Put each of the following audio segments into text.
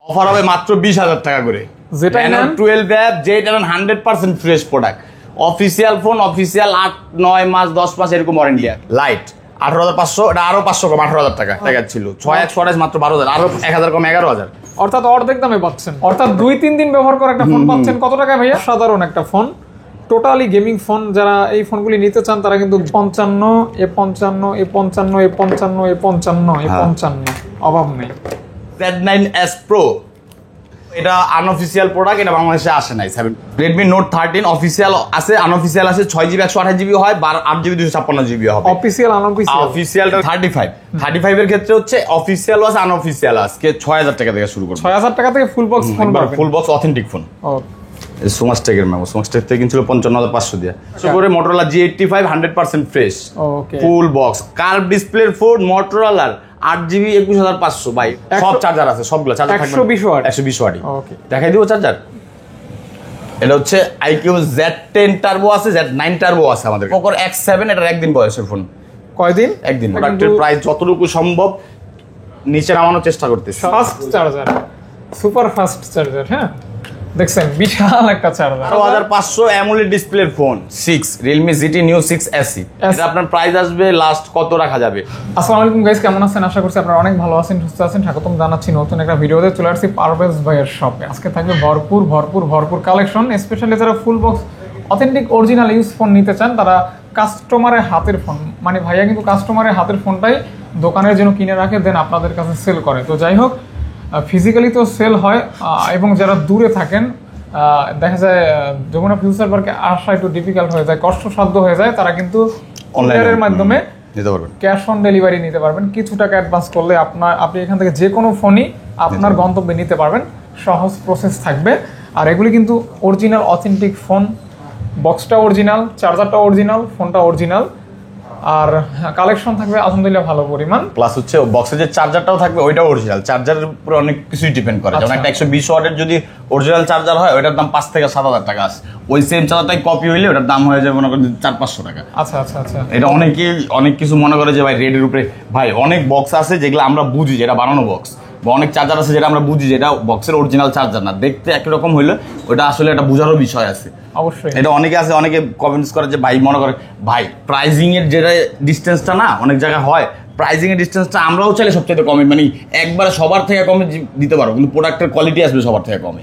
Offer হবে মাত্র 20,000 টাকা করে। যেটা নেন 12 অ্যাপ, যেটা নেন 100% fresh product. Official phone, official 8-9 মাস 10 মাস এরকম ওয়ারেন্টি। লাইট 18,500, এটা আরো 500 কম 18,000 টাকা ছিল। 6 স্টোরেজ মাত্র 12,000, আরো 1,000 কম 11,000, অর্থাৎ অর্ধেক দামে পাচ্ছেন। অর্থাৎ 2-3 দিন ব্যবহার করে একটা ফোন পাচ্ছেন কত টাকায় ভাইয়া? সাধারণ একটা ফোন, টোটালি গেমিং ফোন। যারা এই ফোনগুলি নিতে চান তারা কিন্তু 55, A55, A55, A55, A55, A55 অভাব নেই। Z9S Pro, এটা আনঅফিসিয়াল প্রোডাক্ট, এটা বাংলাদেশে আসে নাই। Redmi Note 13 অফিসিয়াল আছে, আনঅফিসিয়াল আছে। 6GB 128GB হয়, 8GB 256GB হবে। অফিসিয়াল আনঅফিসিয়াল, অফিসিয়ালটা 35 এর ক্ষেত্রে হচ্ছে অফিসিয়াল আছে, আনঅফিসিয়াল আছে। 6,000 টাকা থেকে শুরু করবে। 6,000 টাকা থেকে ফুল বক্স ফোন পাবেন, ফুল বক্স অথেন্টিক ফোন। সোমাস্টেকের মেমো, সোমাস্টেক থেকে কিনছিল 55,500 দিয়ে। করে Motorola G85 100% ফ্রেশ, ফুল বক্স, কার্ভ ডিসপ্লের ফোন Motorola 8GB 21,500 ভাই। সব চার্জার আছে, সবগুলো চার্জার থাকবে 120 ওয়াট। ওকে, দেখাই দিব চার্জার। এটা হচ্ছে IQ Z10 টার্বো আছে, Z9 টার্বো আছে আমাদের। Poco X7, এটা একদিন বয়সের ফোন। কয়দিন? একদিন। প্রোডাক্টের প্রাইস যতটুকু সম্ভব নিচে নামানোর চেষ্টা করতেছি। Fast charger, super fast charger. হ্যাঁ দেখছেন, বিশাল একটা চার্জার। 1500 AMOLED ডিসপ্লের phone 6 Realme GT Neo 6 SE। এটা আপনার প্রাইস আসবে লাস্ট কত রাখা যাবে? আসসালামু আলাইকুম গাইস, কেমন আছেন? আশা করছি আপনারা অনেক ভালো আছেন, সুস্থ আছেন। স্বাগতম জানাচ্ছি নতুন একটা ভিডিওতে। চলে আসছি পারভেজ ভাইয়ের শপে। আজকে থাকবে ভরপুর কালেকশন। স্পেশালি যারা ফুল box authentic original use phone নিতে চান, তারা কাস্টমারের হাতের ফোন, মানে ভাইয়া কিন্তু কাস্টমারের হাতের ফোনটাই দোকানের জন্য কিনে রাখে, দেন আপনাদের কাছে সেল করে। তো যাই হোক, ফিজিক্যালি তো সেল হয়, এবং যারা দূরে থাকেন, দেখা যায় যমুনা ফিউচার পার্কে আসা একটু ডিফিকাল্ট হয়ে যায়, কষ্টসাধ্য হয়ে যায়, তারা কিন্তু অনলাইনের মাধ্যমে নিতে পারবেন, ক্যাশ অন ডেলিভারি নিতে পারবেন। কিছু টাকা অ্যাডভান্স করলে আপনি এখান থেকে যে কোনো ফোনই আপনার গন্তব্যে নিতে পারবেন, সহজ প্রসেস থাকবে। আর এগুলি কিন্তু অরিজিনাল অথেন্টিক ফোন, বক্সটা অরিজিনাল, চার্জারটা অরিজিনাল, ফোনটা অরিজিনাল। আর কালেকশন থাকবে আলহামদুলিল্লাহ ভালো পরিমাণ। প্লাস হচ্ছে বক্সের যে চার্জারটাও থাকবে ওইটাও অরিজিনাল। চার্জারের উপরে অনেক কিছুই ডিপেন্ড করে। যেমন একটা 120 ওয়াটের যদি অরিজিনাল চার্জার হয়, ওইটার দাম 5 থেকে 7,000 টাকা আছে। ওই সেম চার্জারটাই কপি হইলে ওটার দাম হয়ে যাবে মনে করেন 400-500 টাকা। আচ্ছা। এটা অনেকেই অনেক কিছু মনে করে যে ভাই রেডের উপরে, ভাই অনেক বক্স আছে যেগুলো আমরা বুঝি যেটা বানানো বক্স, বা অনেক চার্জার আছে যেটা আমরা বুঝি যেটা বক্সের অরিজিনাল চার্জার না, দেখতে একই রকম হইলে ওটা আসলে একটা বোঝারও বিষয় আছে। অবশ্যই এটা অনেকে আছে, অনেকে কমেন্টস করে যে ভাই মনে করে ভাই প্রাইজিং এর যেটা ডিস্টেন্সটা না অনেক জায়গায় হয়, প্রাইজিং এর ডিস্টেন্সটা আমরাও চাইলে সবচেয়ে কমে, মানে একবারে সবার থেকে কমে দিতে পারো, কিন্তু প্রোডাক্টের কোয়ালিটি আসবে সবার থেকে কমে।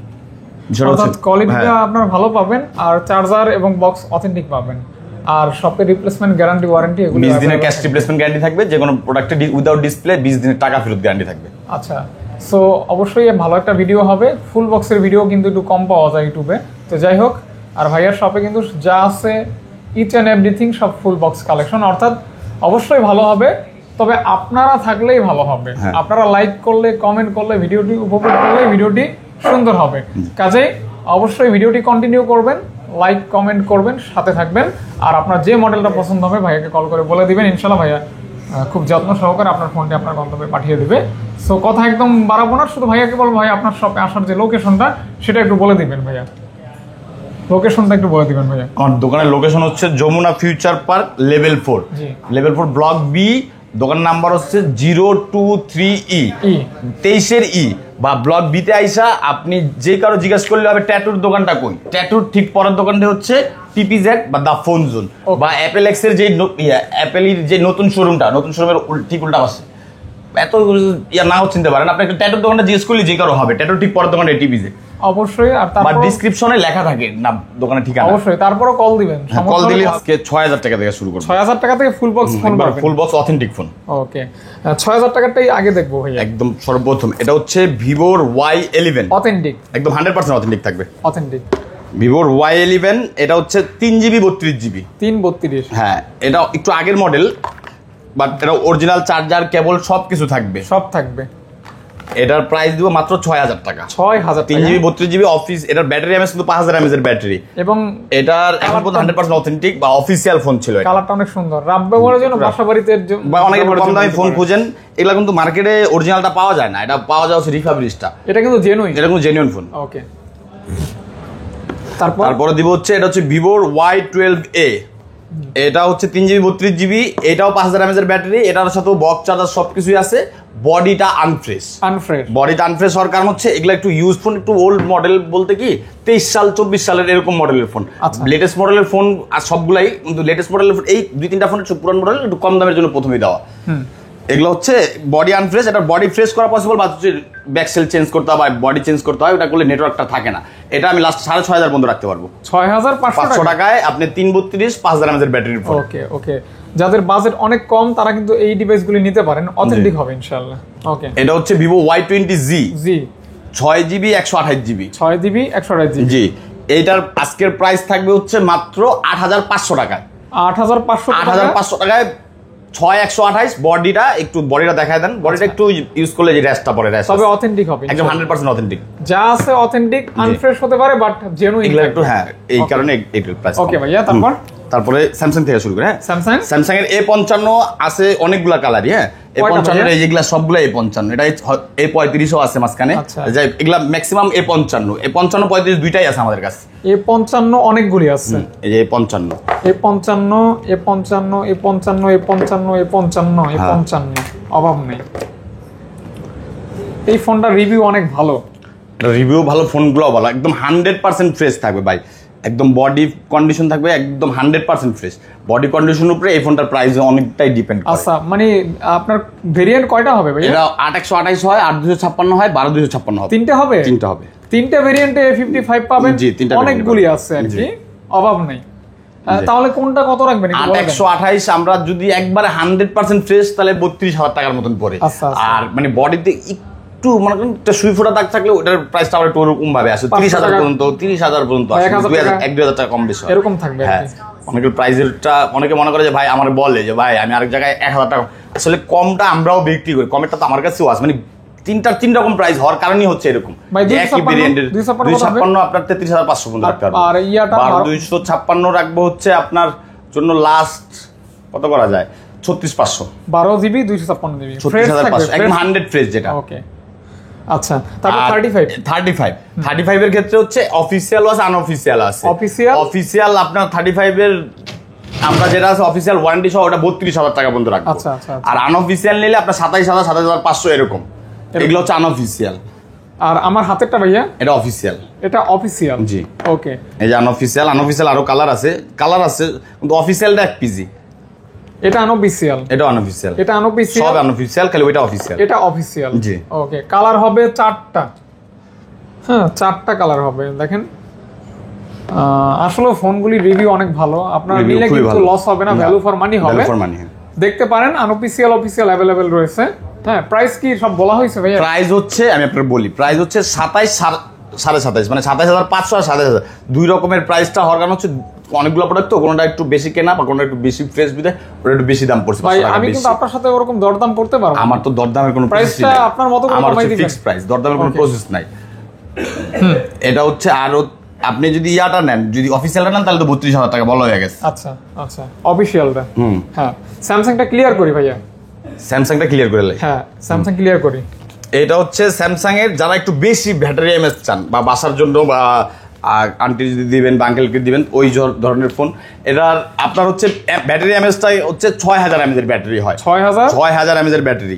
কোয়ালিটিটা আপনারা ভালো পাবেন, আর চার্জার এবং বক্স অথেন্টিক পাবেন। আর শপে রিপ্লেসমেন্ট গ্যারান্টি, ওয়ারেন্টি, এগুলো 20 দিনের ক্যাশ রিপ্লেসমেন্ট গ্যারান্টি থাকবে। যে কোনো প্রোডাক্টে উইদাউট ডিসপ্লে 20 দিনের টাকা ফেরত গ্যারান্টি থাকবে। আচ্ছা, সো অবশ্যই ভালো একটা ভিডিও হবে। ফুল বক্সের ভিডিও কিন্তু একটু কম পাওয়া যায় ইউটিউবে। তো যাই হোক, আর ভাইয়ার শপে কিন্তু যা আছে ইচ অ্যান্ড এভরিথিং সব ফুল বক্স কালেকশন, অর্থাৎ অবশ্যই ভালো হবে। তবে আপনারা থাকলেই ভালো হবে। আপনারা লাইক করলে, কমেন্ট করলে, ভিডিওটি উপভোগ করলে ভিডিওটি সুন্দর হবে। কাজেই অবশ্যই ভিডিওটি কন্টিনিউ করবেন, লাইক কমেন্ট করবেন, সাথে থাকবেন। আর আপনার যে মডেলটা পছন্দ হবে ভাইয়াকে কল করে বলে দিবেন, ইনশাল্লাহ ভাইয়া খুব যত্ন সহকারে আপনার ফোনটি আপনার গন্তব্যে পাঠিয়ে দিবে। সো কথা একদম বাড়াবো না, শুধু ভাইয়াকে বলবো ভাই আপনার শপে আসার যে লোকেশনটা সেটা একটু বলে দিবেন ভাইয়া। লোকেশনটা একটু বলে দিবেন ভাইয়া। আমার দোকানের লোকেশন হচ্ছে Jamuna future park level 4, level 4 block B. দোকান নাম্বার হচ্ছে 023E 23 E, বা ব্লক বিতে আইসা আপনি যে কারো জিজ্ঞাসা করলে হবে ট্যাটুর দোকানটা কই। ট্যাটুর ঠিক পরের দোকানটা হচ্ছে TPZ বা দা ফোন জোন, বা অ্যাপেল এক্সের যে অ্যাপেলের যে নতুন শোরুমটা, নতুন শোরুমের ঠিক উল্টা পাশে। এত নাও চিনতে পারেন, আপনি একটা ট্যাটুর দোকানটা জিজ্ঞেস করলে যে কারো হবে। ট্যাটুর ঠিক পরের দোকানটা TPZ অবশ্যই। আর তারপর ডেসক্রিপশনে লেখা থাকে না দোকানের ঠিকানা। অবশ্যই তারপরও কল দিবেন। কল দিলে আজকে 6,000 টাকা থেকে শুরু করব। 6,000 টাকা থেকে ফুল বক্স ফোন পাবেন, ফুল বক্স অথেন্টিক ফোন। ওকে, 6,000 টাকাটাই আগে দেখবো ভাই। একদম সর্বপ্রথম এটা হচ্ছে ভিভোর Y11 অথেন্টিক, একদম 100% অথেন্টিক থাকবে। অথেন্টিক ভিভোর Y11, এটা হচ্ছে 3GB 32GB 332। হ্যাঁ, এটা একটু আগের মডেল, বাট এটা অরিজিনাল চার্জার, কেবল সবকিছু থাকবে, সব থাকবে। এটার প্রাইস দিব মাত্র 6,000 টাকা। 6,000 3GB 32GB অফিস। এটার ব্যাটারি এমএস কিন্তু 5000 mAh এর ব্যাটারি, এবং এটার এখন পর্যন্ত 100% অথেন্টিক বা অফিসিয়াল ফোন ছিল। কালারটা অনেক সুন্দর, রাব ব্যবহারের জন্য, বাসাবাড়িতে বা অনেকে কম দামি ফোন খুঁজেন, এগুলা কিন্তু মার্কেটে অরিজিনালটা পাওয়া যায় না, এটা পাওয়া যায় হচ্ছে রিফাবলিশটা। এটা কিন্তু জেনুইন, এটা কিন্তু জেনুইন ফোন। ওকে, তারপরে দিব হচ্ছে এটা হচ্ছে ভিভোর Y12A এটা হচ্ছে 3GB 32GB, এটাও 5000 mAh এর ব্যাটারি, এটার সাথে বক্স চার্জার সবকিছুই আছে। বডিটা আনফ্রেশ, বডিটা আনফ্রেশ হওয়ার কারণ হচ্ছে এগুলো একটু ইউজ ফোন, একটু ওল্ড মডেল বলতে কি 23 সাল 24 সালের এরকম মডেলের ফোন। লেটেস্ট মডেলের ফোন আর সবগুলাই, কিন্তু লেটেস্ট মডেলের ফোন এই 2-3টা ফোন একটু পুরান মডেল, একটু কম দামের জন্য প্রথমেই দেওয়া। এগুলো হচ্ছে বডি আনফ্রেশ, এটা বডি ফ্রেশ করা পসিবল, বা হচ্ছে ব্যাকসেল চেঞ্জ করতে হয়, বডি চেঞ্জ করতে হয়, ওটা করলে নেটওয়ার্কটা থাকে না। এটা আমি লাস্ট 6500 বন্ধ রাখতে পারবো 6500 টাকায়। আপনি 332 5000 mAh এর ব্যাটারির ফোন। ওকে, যাদের বাজেট অনেক কম তারা কিন্তু এই ডিভাইসগুলি নিতে পারেন, অথেন্টিক হবে ইনশাআল্লাহ। ওকে, এটা হচ্ছে Vivo Y20Z 6GB 128GB 6GB 128GB। জি, এইটার আজকের প্রাইস থাকবে হচ্ছে মাত্র 8500 টাকায়। 8500 টাকায় 6128। বডিটা একটু দেখায় দেন, বডিটা একটু ইউজ করলে যে রেস্টটা পড়ে, রেস্ট তবে অথেন্টিক হবে একদম 100% অথেন্টিক। যা আছে অথেন্টিক, আনফ্রেশ হতে পারে বাট জেনুইন একটু, হ্যাঁ, এই কারণে এটার প্রাইস। ওকে ভাইয়া, তারপরে স্যামসাং থেকে শুরু করে। হ্যাঁ, স্যামসাং এর A55 আছে অনেকগুলা কালারই। হ্যাঁ, A55 এর এইগুলা সবগুলা A55, এটা A35 ও আছে মাঝখানে, যাই এগুলা ম্যাক্সিমাম A55 35 দুইটাই আছে আমাদের কাছে। A55 অনেকগুলি আছে, এই যে A55 অভাব নেই। এই ফোনটা রিভিউ অনেক ভালো, রিভিউ ভালো, ফোনগুলো ভালো, একদম 100% ফ্রেশ থাকবে ভাই, একদম বডি কন্ডিশন থাকবে একদম 100% ফ্রেশ। বডি কন্ডিশনের উপরে এই ফোনটার প্রাইস অনেকটাই ডিপেন্ড করে। আচ্ছা, মানে আপনার ভেরিয়েন্ট কয়টা হবে ভাই? এটা 8128 হয়, 8256 হয়, 12256 হবে। তিনটা হবে, তিনটা ভেরিয়েন্টে A55 পাবেন। জি, তিনটা অনেকগুলি আছে আর কি, অভাব নেই। তাহলে কোনটা কত রাখবেন? 8128 আমরা যদি একবারে 100% ফ্রেশ তাহলে 32000 টাকার মতন পড়ে। আর মানে বডিতে একটু মনে করেন একটা সুই ফোটা দাগ থাকলে ওটার প্রাইসটা আবার একটু ওরকম ভাবে আসে, 30000 পর্যন্ত, 30000 পর্যন্ত আসে, 1-2000 টাকা কম বেশি এরকম থাকবে। হ্যাঁ, অনেকের প্রাইসেরটা অনেকে মনে করে যে ভাই আমার বলে যে ভাই আমি আরেক জায়গায় 1000 টাকা, আসলে কমটা আমরাও বিক্রি করি, কমেরটা তো আমার কাছেও আছে, মানে তিন রকম প্রাইস হওয়ার কারণেই হচ্ছে এরকম। একই ভেরিয়েন্টের 256 আপনার 33500 পর্যন্ত রাখতে পারবো। আর ইয়াটা 256 রাখবো হচ্ছে আপনার জন্য লাস্ট কত করা যায়, 36500 12GB 256GB 36500 একদম 100 ফ্রেশ যেটা। ওকে, আচ্ছা, তারপর 35 এর ক্ষেত্রে হচ্ছে অফিশিয়াল আছে, আনঅফিশিয়াল আছে। অফিশিয়াল আপনার 35 এর আমরা যেটা আছে অফিশিয়াল ওয়ারেন্টি সহ ওটা 32000 টাকা পর্যন্ত রাখবো। আচ্ছা, আর আনঅফিশিয়াল নিলে আপনার 27000 27500 এরকম। এগুলো হচ্ছে আনঅফিশিয়াল। আর আমার হাতেরটা ভাইয়া এটা অফিশিয়াল। জি, ওকে। এই যে আনঅফিশিয়াল আরো কালার আছে কিন্তু অফিশিয়ালটা 1 পিজি। এটা আনঅফিশিয়াল, সব আনঅফিশিয়াল, খালি ওইটা অফিশিয়াল। এটা অফিশিয়াল, জি। ওকে, কালার হবে 4টা। হ্যাঁ, 4টা কালার হবে। দেখেন, আসলে ফোনগুলি রিভিউ অনেক ভালো, আপনার নিলে কিন্তু লস হবে না, ভ্যালু ফর মানি হবে। দেখতে পারেন, অফিশিয়াল अवेलेबल রয়েছে। হ্যাঁ, প্রাইস কি সব বলা হয়েছে ভাইয়া? প্রাইস হচ্ছে আমি আপনাকে বলি, প্রাইস হচ্ছে 27,500 মানে 27500 আর 27000 দুই রকমের প্রাইসটা হওয়ার কারণ হচ্ছে অনেকগুলো প্রোডাক্ট তো, কোনটা একটু বেশি কেনা বা কোনটা একটু বেশি ফ্রেশ বিদে ওটা একটু বেশি দাম পড়ছে। ভাই আমি কিন্তু আপনার সাথে ওরকম দরদাম করতে পারবো? আমার তো দরদামের কোনো প্রাইসটা আপনার মতো করে কমাই দিবেন, ফিক্সড প্রাইস, দরদামের কোনো প্রসেস নাই। এটা হচ্ছে আরো আপনি যদি ইয়াটা নেন, যদি অফিশিয়ালটা নেন তাহলে তো 32000 টাকা বলা হয়ে গেছে। আচ্ছা, অফিশিয়ালটা। হ্যাঁ, স্যামসাংটা ক্লিয়ার করি ভাইয়া, স্যামসাংটা ক্লিয়ার করে লাই। হ্যাঁ, স্যামসাং ক্লিয়ার করি। এটা হচ্ছে স্যামসাং এর যারা একটু বেশি ব্যাটারি এমএস চান, বা বাসার জন্য বা আন্টি যদি দিবেন বা আঙ্কেলকে দিবেন ওই ধরনের ফোন, এটার আপনার হচ্ছে ব্যাটারি এমএসটাই হচ্ছে 6000 mAh এর ব্যাটারি হয়। 6000 mAh এর ব্যাটারি।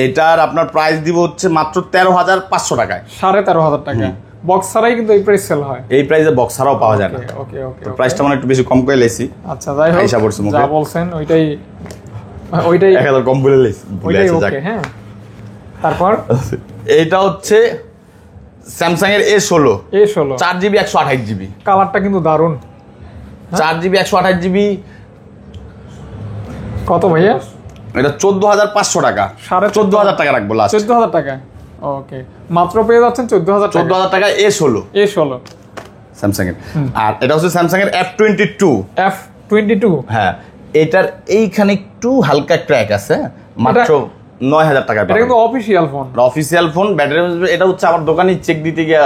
এটার আপনার প্রাইস দিব হচ্ছে মাত্র 13500 টাকায়, 13500 টাকা। বক্স ছাড়াই কিন্তু এই প্রাইস সেল হয়, এই প্রাইসে বক্স ছাড়াও পাওয়া যায় না। ওকে, প্রাইসটা মানে একটু বেশি কম করে লেছি। আচ্ছা, যাই হোক, যা বলছেন ওইটাই 1000 কম বলে লেছি, ভুলে আছে যাক। হ্যাঁ, তারপর এইটা হচ্ছে স্যামসাং এর A16 4GB 128GB। কালারটা কিন্তু দারুন। 4GB 128GB কত ভাইয়া? এটা 14500 টাকা, 14500 টাকা রাখবো লাস্ট। 14000 টাকা, ওকে, মাত্র পেয়ে যাচ্ছেন 14000 টাকা। A16 স্যামসাং এর। আর এটা হচ্ছে স্যামসাং এর F22। হ্যাঁ, এটার এইখানে একটু হালকা ক্র্যাক আছে, মাত্র 9000 টাকা। এটা কিন্তু অফিশিয়াল ফোন ব্যাটারি। এটা হচ্ছে আমার দোকানে চেক দিতে গিয়া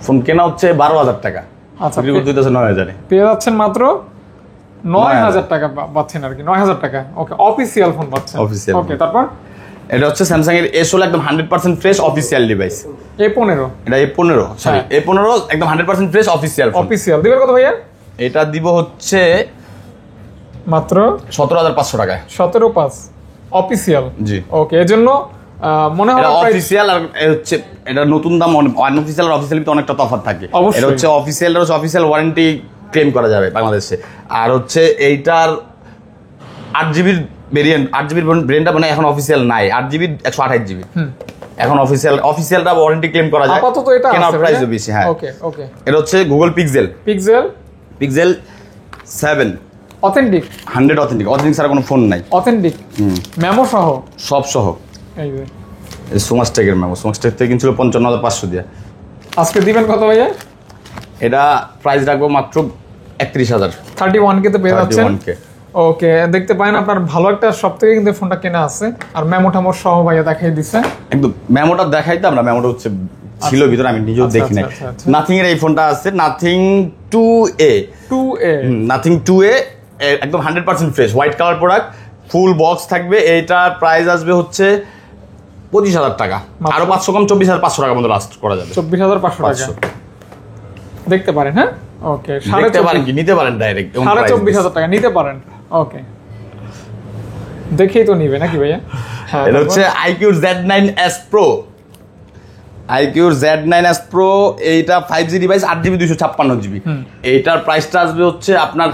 ফোন কেনা হচ্ছে 12000 টাকা। আচ্ছা, 9000 পেয়ে যাচ্ছেন মাত্র 9000 টাকা পাচ্ছেন আর কি, 9000 টাকা। ওকে, অফিশিয়াল ফোন পাচ্ছেন। ওকে, তারপর এটা হচ্ছে স্যামসাং এর A16 একদম 100% ফ্রেশ অফিশিয়াল ডিভাইস। A15 এটা A15 একদম 100% ফ্রেশ অফিশিয়াল দিবেন কত ভাইয়া? এটা দিব হচ্ছে মাত্র 17,500 টাকায়। 17,500 অফিসিয়াল। জি ওকে, এর জন্য মনে হয় অফিসিয়াল আর হচ্ছে এটা নতুন দাম, আনঅফিসিয়াল আর অফিসিয়াল অনেকটা তফাৎ থাকে। এটা হচ্ছে অফিসিয়াল ওয়ারেন্টি ক্লেম করা যাবে বাংলাদেশে। আর হচ্ছে এইটার 8GB ভেরিয়েন্ট, 8GB ভেরিয়েন্টটা মানে এখন অফিসিয়াল নাই, 8GB 128GB এখন অফিসিয়ালটা ওয়ারেন্টি ক্লেম করা যায়। আপাতত এটা কেনার আছে প্রাইসও বেশি। হ্যাঁ ওকে ওকে। এটা হচ্ছে Google pixel pixel 7 authentic 100 authentic ছাড়া কোনো ফোন নাই। অথেন্টিক মেমো সহ সব সহ। এই যে সোমাস্টেকের মেমো, সোমাস্টেক থেকে কিনছিল 55,500 দিয়ে। আজকে দিবেন কত ভাইয়া? এটা প্রাইস রাখবো মাত্র 31,000। 31K তে পেয়ে যাচ্ছেন। 31K। ওকে, দেখতে পারেন আপনার ভালো একটা সব থেকে কিন্তু ফোনটা কেনা আছে। আর মেমো টেমো সহ ভাইয়া দেখাই দিচ্ছে একদম। মেমোটা দেখাইতাম না, মেমোটা হচ্ছে ছিল ভিতরে, আমি নিজেও দেখি নাই। নাথিং এর এই ফোনটা আছে, নাথিং 2A। নাথিং 2A একদম 100% fresh white colour product, full box থাকবে। এইটার প্রাইস আসবে হচ্ছে 25,000 টাকা, আরো 500 কম 24,500 টাকা মতো লাস্ট করা যাবে। 24,500 টাকা দেখতে পারেন। হ্যাঁ ওকে, দেখতে পারেন কি নিতে পারেন ডাইরেক্ট 24,500 টাকা নিতে পারেন। ওকে, দেখেই তো নিবে নাকি ভাইয়া? হ্যাঁ, এটা হচ্ছে IQ Z9S Pro। IQ Z9S Pro এইটা 5G ডিভাইস, 8GB 256GB। এইটার প্রাইসটা আসবে হচ্ছে আপনার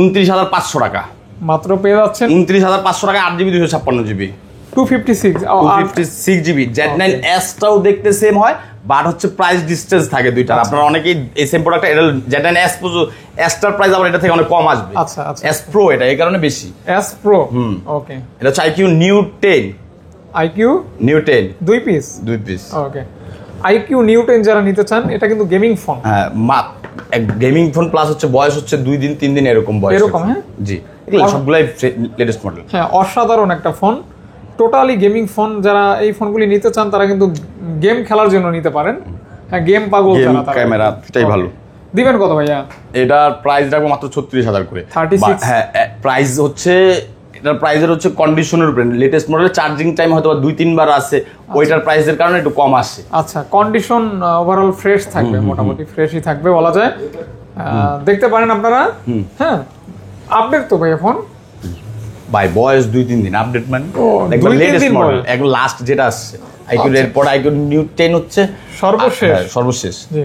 29,500 টাকা। মাত্র পেয়ে যাচ্ছেন 29,500 টাকা, 8GB 256GB। 256GB। Z9S টাও দেখতে সেম হয়, বাট হচ্ছে প্রাইস ডিসটেন্স থাকে দুইটার। আপনারা অনেকেই এই সেম প্রোডাক্ট, এটা Z9S S টার প্রাইস আবার এটা থেকে অনেক কম আসবে। আচ্ছা আচ্ছা, S Pro এটা এই কারণে বেশি। S Pro ওকে। এটা হচ্ছে IQ Neo 10। IQ Neo 10 দুই পিস। ওকে, IQ Neo 10 যারা নিতে চান, এটা কিন্তু গেমিং ফোন। হ্যাঁ, গেমিং ফোন প্লাস হচ্ছে বয়স হচ্ছে 2 দিন 3 দিন এরকম বয়স। এরকম হ্যাঁ জি, এগুলো সবগুলাই লেটেস্ট মডেল। হ্যাঁ, অসাধারণ একটা ফোন, টোটালি গেমিং ফোন। যারা এই ফোনগুলি নিতে চান তারা কিন্তু গেম খেলার জন্য নিতে পারেন। হ্যাঁ, গেম পাগল যারা, ক্যামেরা এটাই ভালো। দিবেন কত ভাইয়া? এটার প্রাইস রাখবো মাত্র 36,000 করে। 36। হ্যাঁ, প্রাইস হচ্ছে এটার প্রাইসের হচ্ছে কন্ডিশনের উপরে। লেটেস্ট মডেল চার্জিং টাইম হয়তো 2-3 বার আছে, ওইটার প্রাইসের কারণে একটু কম আসে। আচ্ছা, কন্ডিশন ওভারঅল ফ্রেশ থাকবে, মোটামুটি ফ্রেশই থাকবে বলা যায়। দেখতে পারেন আপনারা। হ্যাঁ, আপডেট তো ভাইয়া ফোন ভাই, বয়স 2-3 দিন আপডেট মানে একদম লেটেস্ট মডেল, একদম লাস্ট যেটা আসছে। IQ এর পর IQ Neo 10 হচ্ছে সর্বশেষ। জি,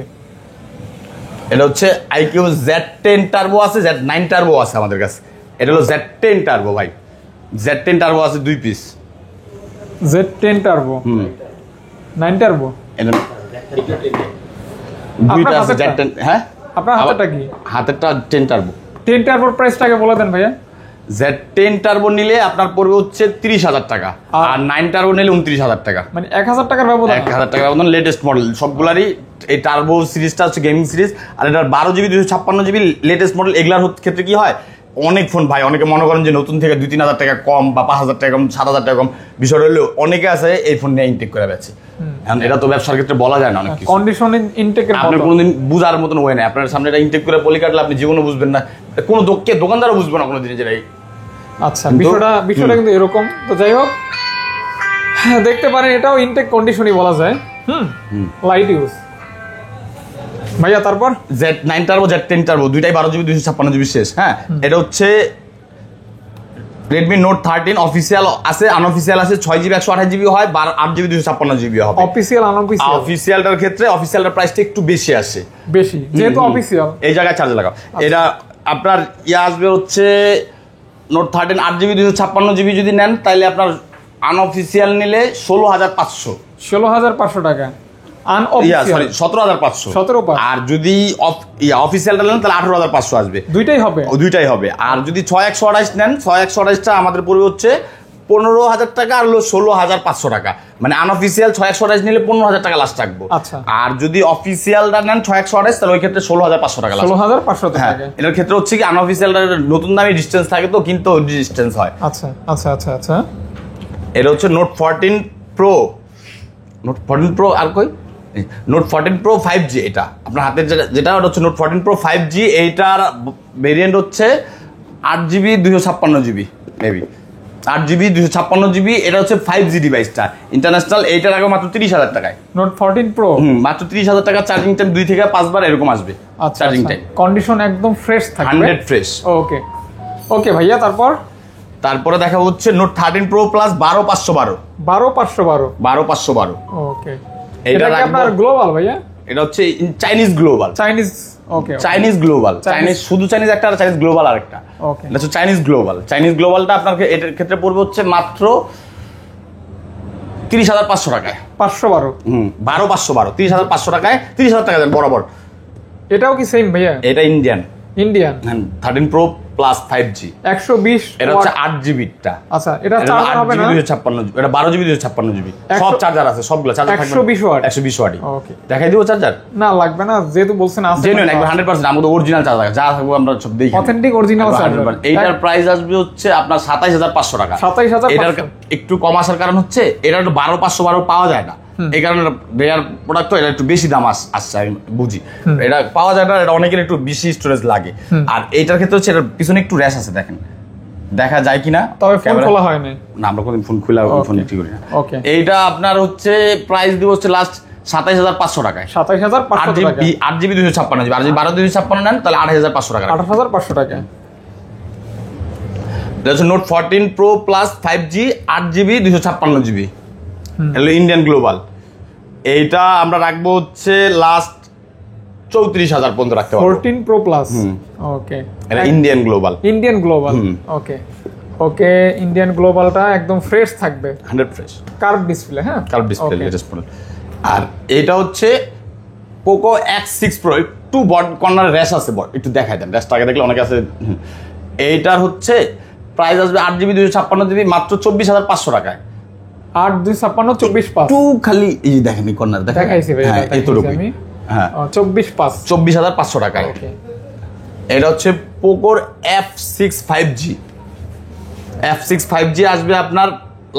এটা হচ্ছে IQ Z10 টার্বো আছে, Z9 টার্বো আছে আমাদের কাছে। এটা হলো Z10 টার্বো ভাই, Z10 টার্বো আছে 2 পিস। Z10 টার্বো 9 টার্বো এটা দুইটা আছে Z10। হ্যাঁ, আপনার হাতেরটা কি? হাতেরটা 10 টার্বো। 10 টার্বোর প্রাইসটাকে বলে দেন ভাইয়া। Z10 টার্বো নিলে আপনার পড়বে হচ্ছে 30,000 টাকা, আর 9 টার্বো নিলে 29,000 টাকা। মানে 1,000 টাকার ব্যবধান। 1,000 টাকার ব্যবধান। লেটেস্ট মডেল সবগুলারই। এই টার্বো সিরিজটা হচ্ছে গেমিং সিরিজ, আর এটার 12GB 256GB লেটেস্ট মডেল। এগুলার ক্ষেত্রে কি হয়, অনেক ফোন ভাই, অনেকে মনে করেন যে নতুন থেকে 2-3,000 টাকা কম বা 5,000 টাকা কম, 7,000 টাকা কম, বিষয় হলেও অনেকে আছে এই ফোন নিয়ে ইনটেক করে বেছে। এখন এটা তো ব্যবসার ক্ষেত্রে বলা যায় না অনেক কিছু। কন্ডিশন ইনটেকের আপনার কোনোদিন বুঝার মতন হয় না। আপনার সামনে এটা ইনটেক করে পলি কাটলে আপনি জীবনে বুঝবেন না, কোনো দোকানদারও বুঝবে না কোনোদিন যেটাই। আচ্ছা, বিষয়টা কিন্তু এরকম। তো যাই হোক, হ্যাঁ, দেখতে পারেন এটাও ইনটেক কন্ডিশনই বলা যায়। লাইট ইউজ ভাইয়া। তারপর Z9 টার্বো, Z10 টার্বো দুইটাই 12GB 256GB শেষ। হ্যাঁ, এটা হচ্ছে Redmi Note 13 অফিসিয়াল আছে, আনঅফিসিয়াল আছে। 6GB 128GB হয়, 8GB 256GB হবে। অফিসিয়ালটার ক্ষেত্রে অফিসিয়ালটার প্রাইসটা একটু বেশি আসে, বেশি যেহেতু অফিসিয়াল। এই জায়গায় চার্জ লাগাও। এটা আপনার আসবে হচ্ছে Note 13 8GB 256GB যদি নেন, তাহলে আপনার আনঅফিসিয়াল নিলে 16,500 টাকা। 17,500। আর যদি অফিসিয়ালটা নেন তাহলে 18,500 আসবে। দুইটাই হবে। আর যদি 6128 নেন, 6128টা আমাদের পড়বে হচ্ছে 15,000 টাকা, আর হলো 16,500 টাকা। মানে আনঅফিসিয়াল 6128 নিলে 15,000 টাকা লাস্ট রাখবো। আচ্ছা, আর যদি অফিসিয়ালটা নেন 6128, তাহলে ওই ক্ষেত্রে 16,500 টাকা। 16,500 টাকা। এর ক্ষেত্রে হচ্ছে কি, আনঅফিসিয়ালটা নতুন দামে ডিসটেন্স থাকে তো, কিন্তু ডিসটেন্স হয়। আচ্ছা আচ্ছা আচ্ছা আচ্ছা। এটা হচ্ছে Note 14 Pro। Note 14 Pro আর কই Note 14 Pro 5G। এটা আপনার হাতের যেটা ওটা হচ্ছে Note 14 Pro 5G। এইটার ভেরিয়েন্ট হচ্ছে 8GB 256GB maybe. 8GB 256GB, এটা হচ্ছে 5G ডিভাইসটা ইন্টারন্যাশনাল। এইটার আগে মাত্র 30,000 টাকায় নোট 14 প্রো। মাত্র 30,000 টাকা। চার্জিং টাইম 2 থেকে 5 বার এরকম আসবে। আচ্ছা, চার্জিং টাইম কন্ডিশন একদম ফ্রেশ থাকবে, 100 ফ্রেশ। ওকে ওকে ভাইয়া, তারপরে দেখা হচ্ছে নোট 13 প্রো প্লাস 12512। 12512 ওকে। এটা কি আপনার গ্লোবাল ভাইয়া? এটা হচ্ছে চাইনিজ গ্লোবাল। ওকে, চাইনিজ গ্লোবাল, চাইনিজ শুধু চাইনিজ একটা, আর চাইনিজ গ্লোবাল আরেকটা। ওকে, এটা হচ্ছে চাইনিজ গ্লোবাল। চাইনিজ গ্লোবালটা আপনাকে এটার ক্ষেত্রে পড়বে হচ্ছে মাত্র 30,500 টাকায়। 512 12512 30,500 টাকায়, 30,000 টাকা দেন বরাবর। এটাও কি সেম ভাইয়া? এটা ইন্ডিয়ান 13 প্রো প্লাস 5G 120। এটা হচ্ছে 8GB টা। আচ্ছা, এটা চার্জার হবে না? 256GB, এটা 12GB 256GB, সব চার্জার আছে, সবগুলো চার্জার থাকবে 120 ওয়াট। 120 ওয়াট। ওকে, দেখাই দিব চার্জার? না লাগবে না, যেহেতু বলছেন আছে জেনুইন একবার 100%। আমাদের অরিজিনাল চার্জার যা থাকবে আমরা সব দেখি, অথেন্টিক অরিজিনাল চার্জার। এইটার প্রাইস আসবে হচ্ছে আপনার 27,500 টাকা। 27,500। এটার একটু কম আসার কারণ হচ্ছে এটা একটু 12,512 পাওয়া যায় না, এই কারণে রেয়ার প্রোডাক্ট তো এটা একটু বেশি দাম আসছে, আমি বুঝি। এটা পাওয়া যায় না, এটা অনেকের একটু বেশি স্টোরেজ লাগে। আর এইটার ক্ষেত্রে হচ্ছে এটার পিছনে একটু র্যাশ আছে, দেখেন দেখা যায় কিনা। তবে ফোন খোলা হয় না, আমরা কোনদিন ফোন খুলে ফোন ঠিক করি না। ওকে, এইটা আপনার হচ্ছে প্রাইস দিব হচ্ছে লাস্ট 27,500 টাকায়। 27,500 টাকা। 8GB 256GB, আর যদি 12/256 নেন তাহলে 28,500 টাকা। 28,500 টাকা। এটা হচ্ছে note 14 pro plus 5G 8GB 256GB, hello Indian global. এইটা আমরা রাখবো হচ্ছে লাস্ট 34,000 পর্যন্ত রাখতে পারবো। 14 প্রো প্লাস, ওকে। এটা ইন্ডিয়ান গ্লোবাল। ওকে ওকে, ইন্ডিয়ান গ্লোবালটা একদম ফ্রেশ থাকবে, 100 ফ্রেশ, কার্ভ ডিসপ্লে। হ্যাঁ, কার্ভ ডিসপ্লে, লেটেস্ট মডেল। আর এটা হচ্ছে পোকো X6 Pro। একটু বড কর্নার র্যাশ আছে, একটু দেখাই দেন, র্যাশটা আগে দেখলে অনেকে আছে। এইটার হচ্ছে প্রাইস আসবে 8GB 256GB মাত্র 24,500 টাকায়। 8 256 24/5 একটু খালি এই দেখেন কর্নার দেখাইছি ভাই, হ্যাঁ এতটুকু। হ্যাঁ 24/5 24,500 টাকায়। ওকে, এটা হচ্ছে পোকোর F6 5G। F6 5G আসবে আপনার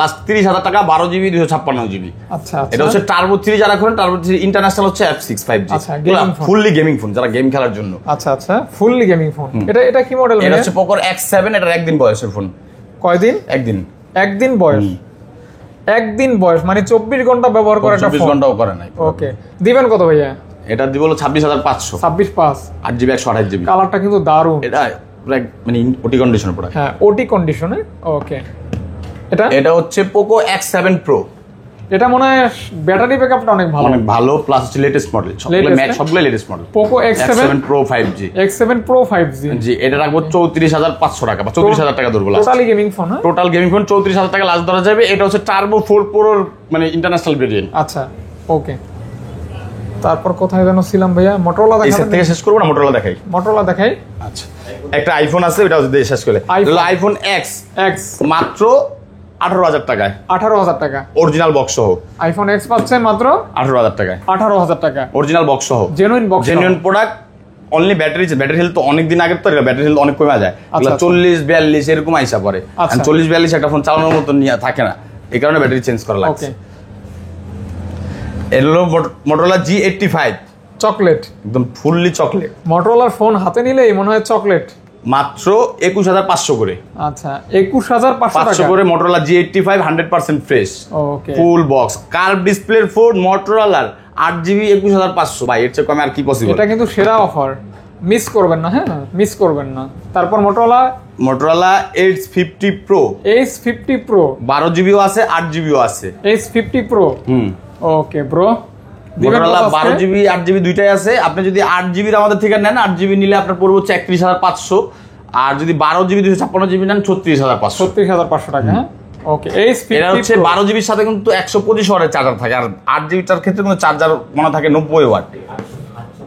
লাস্ট 30,000 টাকা, 12GB 256GB। আচ্ছা, এটা হচ্ছে টার্বো 3 যারা করেন, টার্বো 3 ইন্টারন্যাশনাল হচ্ছে F6 5G। আচ্ছা, gaming phone, fully gaming phone যারা গেম খেলার জন্য। আচ্ছা, ফুললি গেমিং ফোন। এটা কি মডেল? এটা হচ্ছে পোকোর X7। এটার একদিন বয়সের ফোন। কয়দিন? একদিন বয়স। একদিন বয়স মানে 24 ঘন্টা ব্যবহার করে একটা ফোন। 24 ঘন্টাও করে নাই। ওকে, দিবেন কত ভাইয়া? এটা দিব হলো 26,500। 26/5 8GB 128GB। কালারটা কিন্তু দারুণ। এটা মানে ওটি কন্ডিশনের প্রোডাক্ট। হ্যাঁ, ওটি কন্ডিশনে। ওকে, এটা হচ্ছে পোকো X7 Pro। এটা মনে হয় ব্যাটারি ব্যাকআপটা অনেক ভালো, প্লাস হচ্ছে লেটেস্ট মডেল, সবগুলো latest model. Poco X7 Pro 5G। X7 Pro 5G জি, এটা রাখবো 34,500 টাকা বা 34,000 টাকা ধরবো last. Totally gaming phone. Total gaming phone 34,000 টাকা লাস্ট ধরা যাবে। এটা হচ্ছে টার্বো 4 Pro মানে ইন্টারন্যাশনাল ভেরিয়েন্ট। আচ্ছা, ওকে। তারপর কোথায় যেন ছিলাম ভাইয়া? মোটরোলা দেখাই থেকে শেষ করব না? মোটরোলা দেখাই। আচ্ছা, একটা আইফোন আছে, ওটা দিয়ে শেষ করে। আইফোন X মাত্র 18,000 টাকায়। 18,000 টাকা অরিজিনাল বক্স সহ। আইফোন X পাচ্ছেন মাত্র 18,000 টাকায়। 18,000 টাকা অরিজিনাল বক্স সহ, genuine product. Only battery health তো অনেক দিন আগের, তো ব্যাটারি হেলথ অনেক কমে যায়। 40-42 এরকম আইসা পরে। 40-42 একটা ফোন চালানোর মতো নিয়ে থাকে না, এই কারণে ব্যাটারি চেঞ্জ করা লাগছে। এটা হলো মোটরোলা G85 চকলেট, একদম ফুললি চকলেট। মোটরোলার ফোন হাতে নিলেই মনে হয় চকলেট। মাত্র 21,500 করে। আচ্ছা, 21,500 করে মোটরোলা G85 100% ফ্রেশ, ওকে, ফুল বক্স, কার্ভ ডিসপ্লের ফোন, মোটরোলার 8GB 21,500। ভাই এর চেয়ে কমে আর কি পসিবল? এটা কিন্তু সেরা অফার, মিস করবেন না। হ্যাঁ, মিস করবেন না। তারপর মোটরোলা H50 Pro। 12GBও আছে, 8GBও আছে। H50 Pro, okay bro. Motorola 12GB 8GB দুইটাই আছে। আপনি যদি 8GB আমাদের থেকে নেন, 8GB নিলে আপনার পড়বে হচ্ছে 31,500। আর যদি 12GB 256GB নেন 36,500। 36,500 টাকা। হ্যাঁ, ওকে। এটা হচ্ছে 12GB সাথে কিন্তু 125 ওয়াটের চার্জার থাকে, আর 8GB ক্ষেত্রে কিন্তু চার্জার মনে থাকে 90 ওয়াট,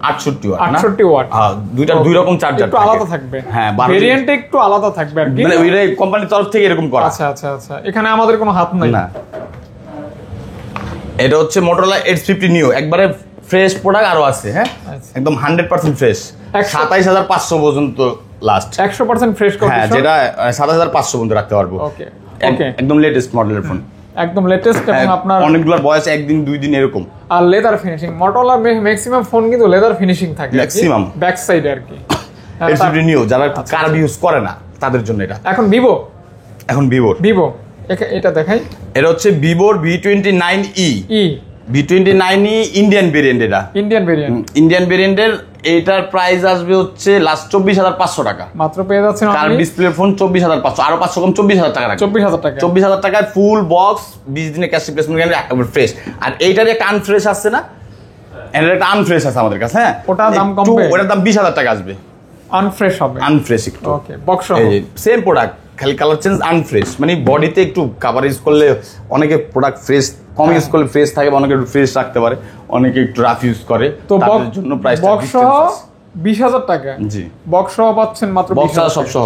68 ওয়াট। 68 ওয়াট। হ্যাঁ, দুইটা দুই রকম চার্জার একটু আলাদা থাকবে। হ্যাঁ, ভেরিয়েন্টে একটু আলাদা থাকবে আর কি, মানে ওইটা কোম্পানির তরফ থেকে এরকম করা। আচ্ছা, এখানে আমাদের কোনো হাত নাই না। এটা হচ্ছে মোটরোলা H50 Neo, একবারে ফ্রেশ প্রোডাক্ট আরো আছে। হ্যাঁ, একদম 100% ফ্রেশ। 27,500 পর্যন্ত লাস্ট, 100% ফ্রেশ কন্ডিশন। হ্যাঁ, যেটা 27,500 পর্যন্ত রাখতে পারবো। ওকে, একদম লেটেস্ট মডেলের ফোন, একদম লেটেস্ট। এবং আপনার অনেকগুলোর বয়স একদিন দুই দিন এরকম। আর leather finishing, Motorola maximum phone কিন্তু লেদার ফিনিশিং থাকে ম্যাক্সিমাম ব্যাক সাইডে আর কি। H50 Neo যারা কার্ভ ইউজ করে না তাদের জন্য এটা। এখন ভিভো এখন ভিভোর এটা দেখাই, এটা হচ্ছে ভিভোর V29e ই V29e ইন্ডিয়ান ভেরিয়েন্ট। এটা ইন্ডিয়ান ভেরিয়েন্টের এটার প্রাইস আসবে হচ্ছে লাস্ট 24,500 টাকা মাত্র পেয়ে যাচ্ছেন। কার্ভ ডিসপ্লে ফোন 24,500, আরো 500 কম 24,000 টাকা, 24,000 টাকায় ফুল বক্স 20 দিনের ক্যাশ রিপ্লেসমেন্ট গ্যারান্টি, একবার ফ্রেশ। আর এইটার একটা আনফ্রেশ আছে না, এটার একটা আনফ্রেশ আছে আমাদের কাছে, হ্যাঁ ওটার দাম কমবে, ওটার দাম 20,000 টাকা আসবে, আনফ্রেশ হবে, আনফ্রেশ একটু। ওকে, বক্স সেম প্রোডাক্ট, খালি কালার চেঞ্জ, আনফ্রেশ। মানে বডিতে একটু কভার ইউজ করলে অনেকে প্রোডাক্ট ফ্রেশ, কম ইউজ করলে ফ্রেশ থাকে, অনেকে একটু ফ্রেশ রাখতে পারে, অনেকে একটু রাফ ইউজ করে, তো তাদের জন্য প্রাইসটা বক্স সহ 20,000 টাকা। জি, বক্স সহ পাচ্ছেন মাত্র 20,000 সব সহ।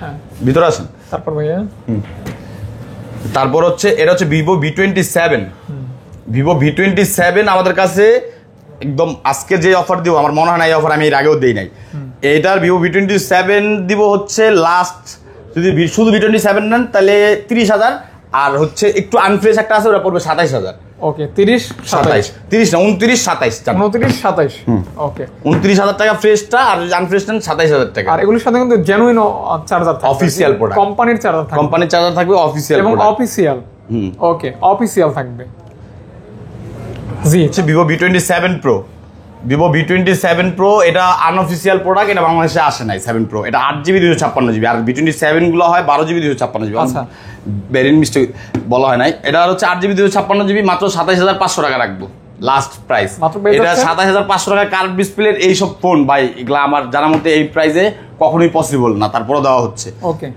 হ্যাঁ, ভিতরে আসেন। তারপর ভাইয়া তারপর হচ্ছে এটা হচ্ছে ভিভো V27। ভিভো V27 আমাদের কাছে একদম আজকে যে অফার দিব, আমার মনে হয় না এই অফার আমি এর আগেও দেই নাই। এইটার ভিভো V27 দিব হচ্ছে লাস্ট, যদি শুধু V27 নেন তাহলে 30,000, আর হচ্ছে একটু আনফ্রেশ একটা আছে, ওটা পড়বে 27,000। ওকে, 30 27 30 না 29 27, 29 27, ওকে 29,000 টাকা ফ্রেশটা, আর আনফ্রেশ নেন 27,000 টাকা। আর এগুলোর সাথে কিন্তু জেনুইন চার্জার থাকবে, অফিশিয়াল প্রোডাক্ট, কোম্পানির চার্জার থাকবে, কোম্পানির চার্জার থাকবে, অফিশিয়াল এবং অফিশিয়াল, ওকে অফিশিয়াল থাকবে। জি, হচ্ছে Vivo V27 Pro। Vivo V27 Pro এটা আনঅফিশিয়াল প্রোডাক্ট, এটা বাংলাদেশে আসে নাই 7 Pro। এটা 8GB 256GB, আর V27 গুলো হয় 12GB 256GB। আচ্ছা, ভেরিয়েন্ট মিস্টেক বলা হয় নাই। এটা হচ্ছে 8GB 256GB, মাত্র 27,500 টাকা রাখবো লাস্ট প্রাইস। এটা 27,500 টাকা কার্ভ ডিসপ্লের এইসব ফোন ভাই, এগুলা আমার জানার মধ্যে এই প্রাইসে কখনোই পসিবল না, তারপরে দেওয়া হচ্ছে। ওকে,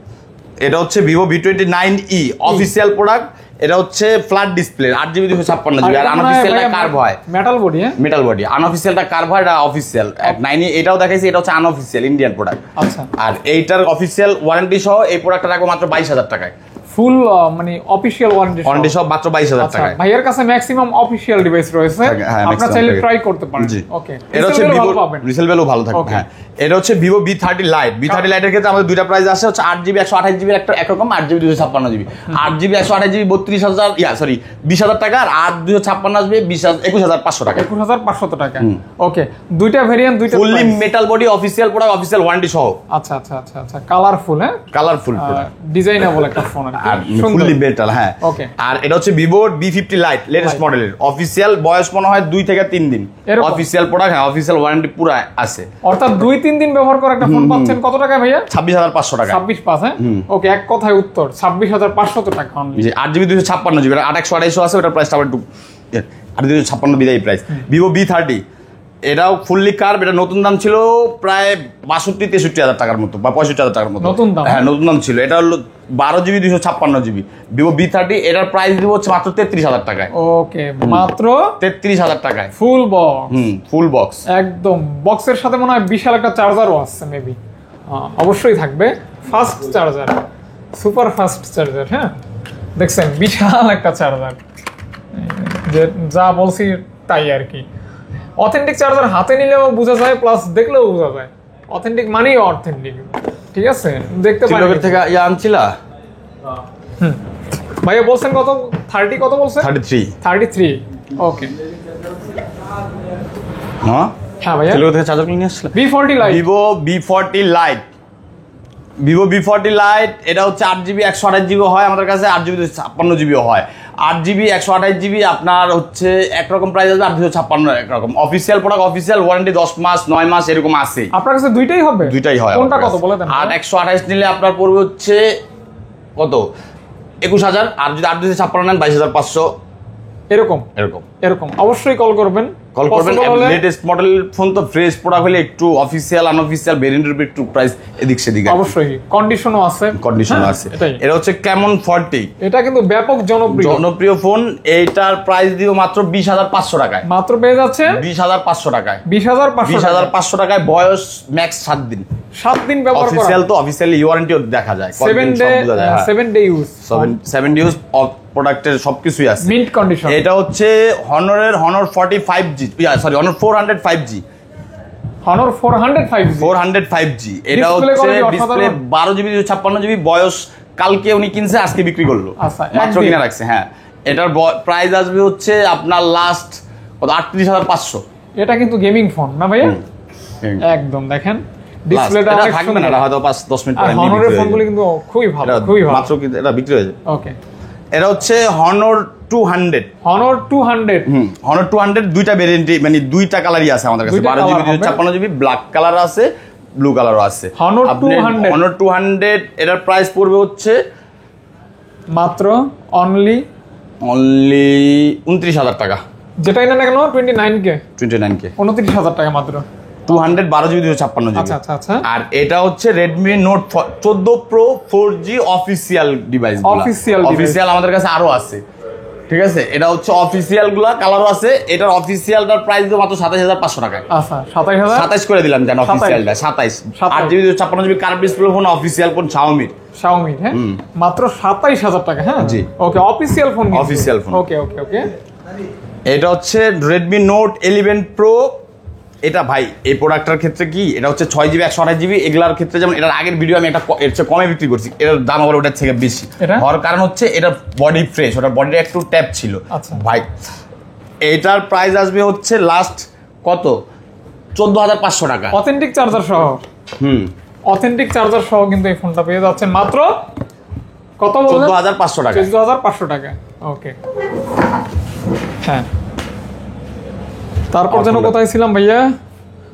এটা হচ্ছে ভিভো V29e অফিশিয়াল প্রোডাক্ট। এটা হচ্ছে ফ্ল্যাট ডিসপ্লে, 8GB 256GB, আর আনঅফিশিয়ালটা কার্ভ হয়, মেটাল বডি। হ্যাঁ, মেটাল বডি। আনঅফিশিয়ালটা কার্ভ হয়, এটা অফিশিয়াল। 9e এটাও দেখাইছি, এটা হচ্ছে আনঅফিশিয়াল ইন্ডিয়ান প্রোডাক্ট। আচ্ছা, আর এইটার অফিশিয়াল ওয়ারেন্টি সহ এই প্রোডাক্টটা রাখবো মাত্র 22,000 টাকায়, ফুল মানে অফিশিয়াল ওয়ারেন্টি সহ মাত্র 22,000 টাকায়। ভাইয়ের কাছে ম্যাক্সিমাম অফিশিয়াল ডিভাইস রয়েছে, আপনারা চাইলে ট্রাই করতে পারেন। ওকে, এটা হচ্ছে ভিভো রিসেল ভ্যালু ভালো থাকবে। হ্যাঁ, এটা হচ্ছে Vivo V30 Lite। V30 Lite এর ক্ষেত্রে আমাদের দুইটা প্রাইস আছে, হচ্ছে 8GB 128GB একটা একরকম, 8GB 256GB। 8GB 128GB 32,000, sorry 20,000 টাকা, আর 8 256 আসবে 21,500 টাকা, 21,500 টাকা। ওকে, দুইটা ভেরিয়েন্ট, দুইটা fully metal body, official product, official warranty সহ। আচ্ছা আচ্ছা আচ্ছা আচ্ছা, কালারফুল। হ্যাঁ, কালারফুল প্রোডাক্ট, ডিজাইনেবল একটা ফোন, আর ফুললি মেটাল। হ্যাঁ, ওকে। আর এটা হচ্ছে ভিভো V50 Lite লেটেস্ট মডেলের, অফিশিয়াল বয়স মনে হয় 2 থেকে 3 দিন, অফিশিয়াল প্রোডাক্ট। হ্যাঁ, অফিশিয়াল ওয়ারেন্টি পুরো আছে, অর্থাৎ 2-3 দিন ব্যবহার করে একটা ফোন পাচ্ছেন। কত টাকা ভাইয়া? 26,500 টাকা। 26,500। হ্যাঁ, ওকে, এক কথায় উত্তর 26,500 টাকা অনলি। জি, 8GB 256GB, 8/128 আছে, ওটার প্রাইসটা আবার একটু 8/256 বিদায় প্রাইস। ভিভো V30 এটাও ফুললি কার্ভ। এটা নতুন দাম ছিল প্রায় 62-63 টাকার মতো, বা 65,000 টাকার মতো নতুন দাম। হ্যাঁ, নতুন দাম ছিল। এটা হলো 12GB 256GB ভিভো V30। এটার প্রাইস দিব হচ্ছে মাত্র 33,000 টাকায়। ওকে, মাত্র 33,000 টাকায় ফুল বক্স। ফুল বক্স একদম। বক্সের সাথে মনে হয় বিশাল একটা চার্জারও আছে, মেবি অবশ্যই থাকবে। Fast charger, super fast charger. হ্যাঁ, দেখছেন বিশাল একটা চার্জার, যে যা বলছি তাই আর কি। অথেন্টিক চার্জার হাতে নিলেও বোঝা যায়, প্লাস দেখলেও বোঝা যায়। অথেন্টিক মানেই অথেন্টিক, ঠিক আছে? দেখতে পারেন থেকে আনছিলা। ভাইয়া বলছেন কত? 30 কত বলছেন? 33। ওকে, হ্যাঁ হ্যাঁ ভাইয়া, থেকে চার্জার কিনে আসলে V40 Lite। Vivo V40 Lite, Vivo V40 Lite এটা হচ্ছে 8GB 128GB হয় আমাদের কাছে, 8GB 256GB হয়। 8GB 128GB আপনার হচ্ছে একরকম প্রাইস আছে, 856 একরকম। অফিসিয়াল প্রোডাক্ট, অফিসিয়াল ওয়ারেন্টি 10 মাস 9 মাস এরকম আছে। আপনার কাছে দুইটাই হবে? দুইটাই হয়। কোনটা কত বলে দেন? 8/128 নিলে আপনার পড়বে হচ্ছে কত, 21,000, আর যদি 8/256 নেন 22,500 এরকম এরকম এরকম। অবশ্যই কল করবেন, কল করবেন। লেটেস্ট মডেল ফোন তো, ফ্রেশ প্রোডাক্ট হলে একটু অফিসিয়াল আনঅফিসিয়াল ভেরিয়েন্টের একটু প্রাইস এদিক সেদিকে, অবশ্যই কন্ডিশনও আছে, কন্ডিশনও আছে। এটা হচ্ছে Camon 40। এটা কিন্তু ব্যাপক জনপ্রিয় ফোন। এইটার প্রাইস দিও মাত্র 20,500 টাকায়। মাত্র পেয়ে যাচ্ছে 20,500 টাকায়। 20,500 টাকায়। বয়স ম্যাক্স 7 দিন। 7 দিন ব্যবহার করা। অফিসিয়াল তো, অফিসিয়ালি ওয়ারেন্টিও দেখা যায়। 7 ডে ইউজ। 7 ডে ইউজ প্রোডাক্টের সবকিছুই আছে, মিন্ট কন্ডিশন। এটা হচ্ছে Honor 45G, sorry Honor 405G। Honor 405G। এটা হচ্ছে ডিসপ্লে 12GB 256GB। বয়স কালকে উনি কিনছে, আজকে বিক্রি করলো, মাত্র কিনে রাখছে। হ্যাঁ, এটার প্রাইস আসবে হচ্ছে আপনার লাস্ট 38,500। এটা কিন্তু গেমিং ফোন না ভাইয়া? একদম। দেখেন ডিসপ্লেটা অনেক থাকবে না, হয়তো 5-10 মিনিট পরে হনরের ফোনগুলো কিন্তু খুবই ভালো, খুবই ভালো। মাত্র কি এটা বিক্রি হয়ে যায়। ওকে, এটা হচ্ছে Honor 200। Honor 200 Honor 200 দুইটা ভেরিয়েন্টই, মানে দুইটা কালারই আছে আমাদের কাছে, 12GB 256GB, ব্ল্যাক কালার আছে, ব্লু কালারও আছে। Honor 200 Honor 200 এটার প্রাইস পড়বে হচ্ছে মাত্র অনলি 29,000 টাকা। যেটাই না কেন 29K 29,000 টাকা মাত্র। 200 12GB 256GB। আচ্ছা আচ্ছা আচ্ছা। আর এটা হচ্ছে Redmi Note 14 Pro 4G official device, official আমাদের কাছে আরো আছে, ঠিক আছে। এটা হচ্ছে অফিসিয়াল গুলা, কালারও আছে। এটার অফিসিয়ালটার প্রাইস তো মাত্র 27,500 টাকা। আচ্ছা 27,000 27 করে দিলাম, জান অফিসিয়ালটা 27। 8GB 256GB curve display phone, official কোন Xiaomi, হ্যাঁ, মাত্র 27,000 টাকা। হ্যাঁ জি, ওকে, অফিসিয়াল ফোন, অফিসিয়াল ফোন। ওকে ওকে ওকে। এটা হচ্ছে Redmi Note 11 Pro। এটা ভাই এই প্রোডাক্টটার ক্ষেত্রে কি, এটা হচ্ছে 6GB 128GB, এগুলার ক্ষেত্রে যেমন এটার আগের ভিডিও আমি একটা এর চেয়ে কমে বিক্রি করছি, এটার দাম আবার ওটার থেকে বেশি হওয়ার কারণ হচ্ছে এটার বডি ফ্রেশ, ওটার বডিটা একটু ট্যাপ ছিল। ভাই এটার প্রাইস আসবে হচ্ছে লাস্ট কত, 14,500 টাকা, অথেন্টিক চার্জার সহ। অথেন্টিক চার্জার সহ কিন্তু এই ফোনটা পেয়ে যাচ্ছেন মাত্র কত বললেন, 14,500 টাকা। 14,500 টাকা। ওকে, হ্যাঁ। তারপর যেন কোথায় ছিলাম ভাইয়া,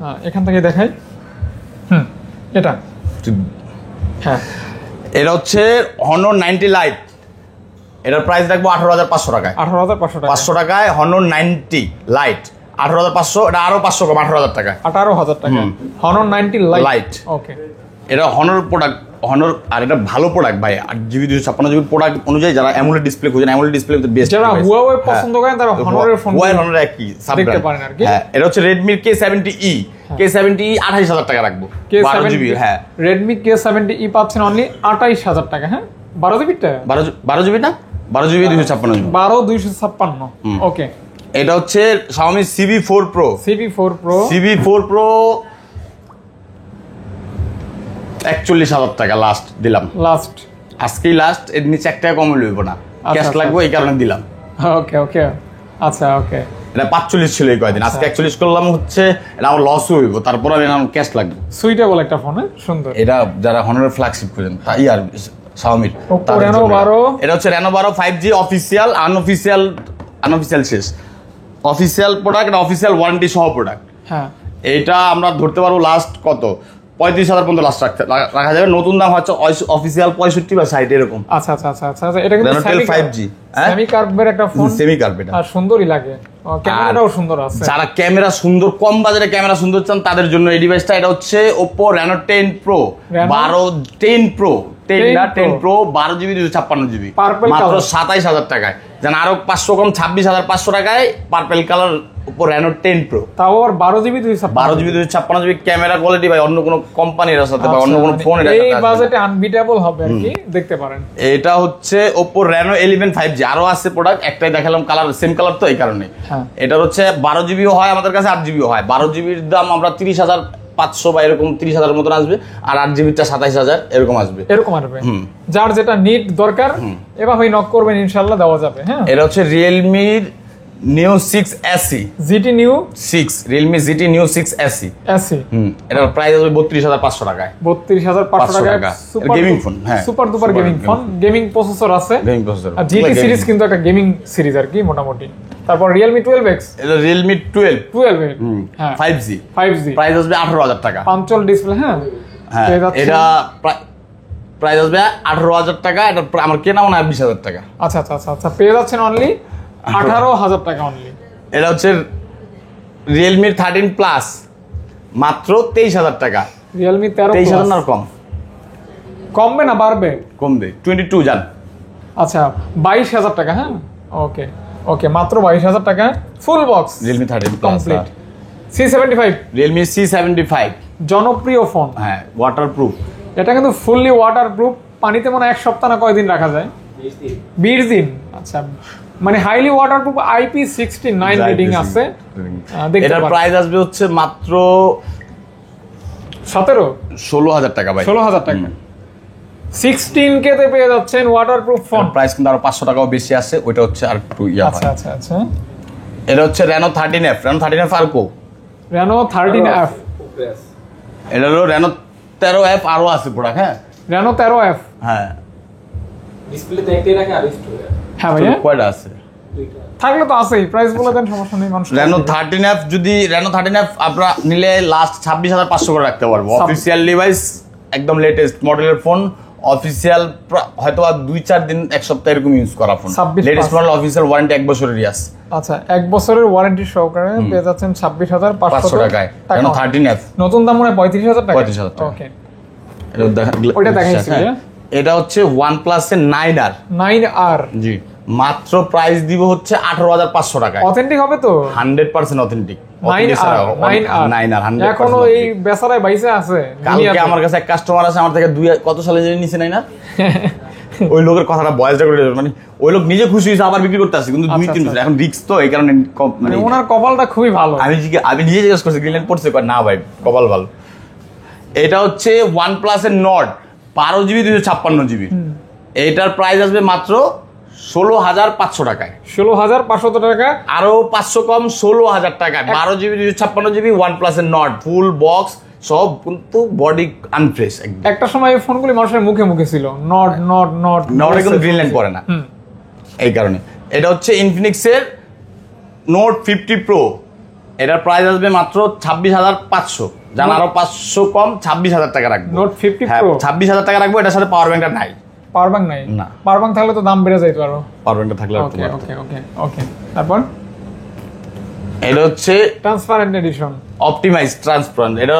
হ্যাঁ এখান থেকে দেখাই। এটা হ্যাঁ, এটা হচ্ছে Honor 90 Lite। এটার প্রাইস রাখবো 18,500 টাকায়। 18,500 টাকা, 500 টাকায় Honor 90 Lite 18,500। এটা আরো 500 কম, 18,000 টাকা। 18,000 টাকা Honor 90 Lite। ওকে, এটা Honor প্রোডাক্ট, Honor, আর এটা ভালো প্রোডাক্ট ভাই। 8GB 256GB প্রোডাক্ট অনুযায়ী যারা অ্যামোলেড ডিসপ্লে খুঁজেন, অ্যামোলেড ডিসপ্লে বেস্ট। যারা Huawei পছন্দ করেন তারা Honorর ফোন, Honor একই দেখতে পারেন আর কি। হ্যাঁ, এটা হচ্ছে Redmi K70E। K70E 28,000 টাকা রাখবো, 12GB। হ্যাঁ, Redmi K70E পাচ্ছেন অনলি 28,000 টাকা। হ্যাঁ, 12GB টা 12GB না, 12GB 256GB, 12,256। ওকে, এটা হচ্ছে Xiaomi CB4 Pro। CB4 Pro 41,000 টাকা লাস্ট দিলাম, আজকেই লাস্ট। এর নিচে 1 টাকা কম লইব না, ক্যাশ লাগবে, এই কারণে দিলাম। ওকে ওকে, আচ্ছা ওকে। এটা 45 ছিল এই কয়দিন, আজকে 41 করলাম, হচ্ছে এটা আমার লস হইব, তারপর আমি ক্যাশ লাগবে। সুইটেবল একটা ফোন, সুন্দর। এটা যারা Honorর ফ্ল্যাগশিপ খুঁজেন তাই আর Xiaomi। Reno 12, এটা হচ্ছে Reno 12 5G অফিসিয়াল, আনঅফিসিয়াল শেষ। অফিসিয়াল প্রোডাক্ট, অফিসিয়াল ওয়ারেন্টি সহ প্রোডাক্ট। হ্যাঁ, এটা আমরা ধরতে পারবো লাস্ট কত, 35,000 পর্যন্ত লাস্ট রাখা যাবে। নতুন দাম হচ্ছে অফিসিয়াল 65 বা 60 এরকম। আচ্ছা আচ্ছা আচ্ছা আচ্ছা। এটা কিন্তু 5G সেমি কার্ভের একটা ফোন, সেমি কার্ভ, এটা আর সুন্দরই লাগে, ক্যামেরাটাও সুন্দর আছে। যারা ক্যামেরা সুন্দর, কম বাজারে ক্যামেরা সুন্দর চান তাদের জন্য এই ডিভাইসটা। এটা হচ্ছে Oppo Reno 10 Pro 10 Pro 12GB 256GB, মাত্র 27,000 টাকায়। যেন আরো 500 কম, 26,500 টাকায় purple colour Oppo Reno 10 Pro, তাও আবার 12GB 256GB ক্যামেরা কোয়ালিটি ভাই অন্য কোনো কোম্পানির সাথে বা অন্য কোনো ফোনের সাথে এই বাজেটে আনবিটেবল হবে আর কি, দেখতে পারেন। এটা হচ্ছে Oppo Reno 11 5G, আরো আছে প্রোডাক্ট, একটাই দেখালাম, কালার সেম কালার তো এই কারণে। এটা হচ্ছে 12GBও হয় আমাদের কাছে, 8GBও হয়। 12GBর দাম আমরা 30,500 বা এরকম 30,000 মতন আসবে, আর 8GBটা 27,000 এরকম আসবে। যার যেটা নিট দরকার এভাবেই নক করবেন, ইনশাআল্লাহ দেওয়া যাবে। হ্যাঁ, এটা হচ্ছে Realme Neo 6 SE, GT Neo 6, Realme GT Neo 6 SE। এটার প্রাইস হবে 32,500 টাকায়। 32,500 টাকা গেমিং ফোন, হ্যাঁ, super দুপার gaming phone, gaming processor আছে, আর GT সিরিজ কিন্তু একটা গেমিং সিরিজ আর কি মোটামুটি। তারপর Realme 12X, এটা Realme 12, হ্যাঁ 5G, প্রাইস আসবে 18,000 টাকা, পাঞ্চল ডিসপ্লে। হ্যাঁ, এটা প্রাইস আসবে 18,000 টাকা। এটা আমার কেনা মনে হয় 20,000 টাকা। আচ্ছা আচ্ছা আচ্ছা, পেয়ে যাচ্ছেন অনলি 18,000 টাকা অনলি। এটা হচ্ছে Realme 13 Plus, মাত্র 23,000 টাকা। Realme 13 23,000 না কম, কমবে না বাড়বে? কমবে, 22 জান। আচ্ছা, 22,000 টাকা। হ্যাঁ, ওকে ওকে, মাত্র 22,000 টাকা, full box Realme 13 Plus complete. C75, Realme C75 জনপ্রিয় ফোন, হ্যাঁ, ওয়াটারপ্রুফ। এটা কিন্তু ফুললি ওয়াটারপ্রুফ, পানিতে মনে 1 সপ্তাহ না কয়দিন রাখা যায়? 20 দিন। আচ্ছা, মানে হাইলি ওয়াটারপ্রুফ, IP69 রেটিং আছে। এটার প্রাইস আসবে হচ্ছে মাত্র 16,000 টাকা ভাই, 16,000 টাকা। 16K তে পেয়ে যাচ্ছেন ওয়াটারপ্রুফ ফোন। প্রাইস কিন্তু আরো 500 টাকাও বেশি আছে, ওইটা হচ্ছে আর একটু ইয়া। আচ্ছা আচ্ছা আচ্ছা, এটা হচ্ছে Reno 13F, Reno 13F Arco, Reno 13F। এটা হলো রেনো 13F আরো আছে প্রোডাক্ট। হ্যাঁ রেনো 13F। হ্যাঁ ডিসপ্লেতে একটাই রাখে আর স্টোরে হ্যাঁ ভাইয়া কয়টা আছে? থাকলে তো আছেই, প্রাইস বলে দেন, সমস্যা নেই। মানুষ রেনো 13F যদি রেনো 13F আপনারা নিলে লাস্ট 26,500 করে রাখতে পারবো। অফিসিয়াল ডিভাইস, একদম লেটেস্ট মডেলের ফোন, অফিসিয়াল হয়তো 2-4 দিন 1 সপ্তাহ এরকম ইউজ করা phone. 26,500 latest model, official warranty 1 বছরেরই আছে। আচ্ছা 1 বছরের ওয়ারেন্টি সহকারে পেয়ে যাচ্ছেন 26,500 টাকায় রেনো 13F। নতুন দাম মনে হয় 35,000 টাকা। 35,000 টাকা। ওকে ওইটা দেখাইছি ভাইয়া। এটা হচ্ছে OnePlus এর 9R। 9R জি, মাত্র প্রাইস দিব হচ্ছে 18,500 টাকায়। অথেন্টিক হবে তো? 100% অথেন্টিক। 9R এখনো এই বেচারায় বাইসে আছে। কালকে আমার কাছে এক কাস্টমার আছে, আমার থেকে কত সালে জেনে নিছে 9R। ওই লোকের কথাটা ভয়েসটা করে, মানে ওই লোক নিজে খুশি হয়েছে আবার বিক্রি করতে আসছে, কিন্তু 2-3 বছর এখন রিস্ক তো, এই কারণে মানে ওনার কপালটা খুবই ভালো। আমি নিজে জিজ্ঞেস করছি গ্রিনল্যান্ড পড়ছে, না ভাই কপাল ভালো। এটা হচ্ছে OnePlus এর Nord 12GB 256GB। এইটার প্রাইস আসবে মাত্র 16,500 টাকায়। 16,500 টাকা, আরো 500 কম 16,000 টাকায় 12GB 256GB OnePlus এর Nord ফুল বক্স সব, কিন্তু বডি আনফ্রেশ একদম। একটা সময় এই ফোনগুলি মানুষের মুখে মুখে ছিল, নট কিন্তু গ্রিনল্যান্ড পড়ে না, এই কারণে। এটা হচ্ছে Infinix এর Note 50 Pro। এটার প্রাইস আসবে মাত্র 26,500। জান আরো 500 কম 26,000 টাকা রাখবো। Note 50 হ্যাঁ, Pro 26,000 টাকা রাখবো। এটার সাথে পাওয়ার ব্যাংকটা নাই। পাওয়ার ব্যাংক নাই? না। পাওয়ার ব্যাংক থাকলে তো দাম বেড়ে যাইতো আরো। পাওয়ার ব্যাংকটা থাকলে ওকে ওকে ওকে ওকে। তারপর এটা হচ্ছে ট্রান্সপারেন্ট এডিশন অপটিমাইজ ট্রান্সপারেন্ট। এটা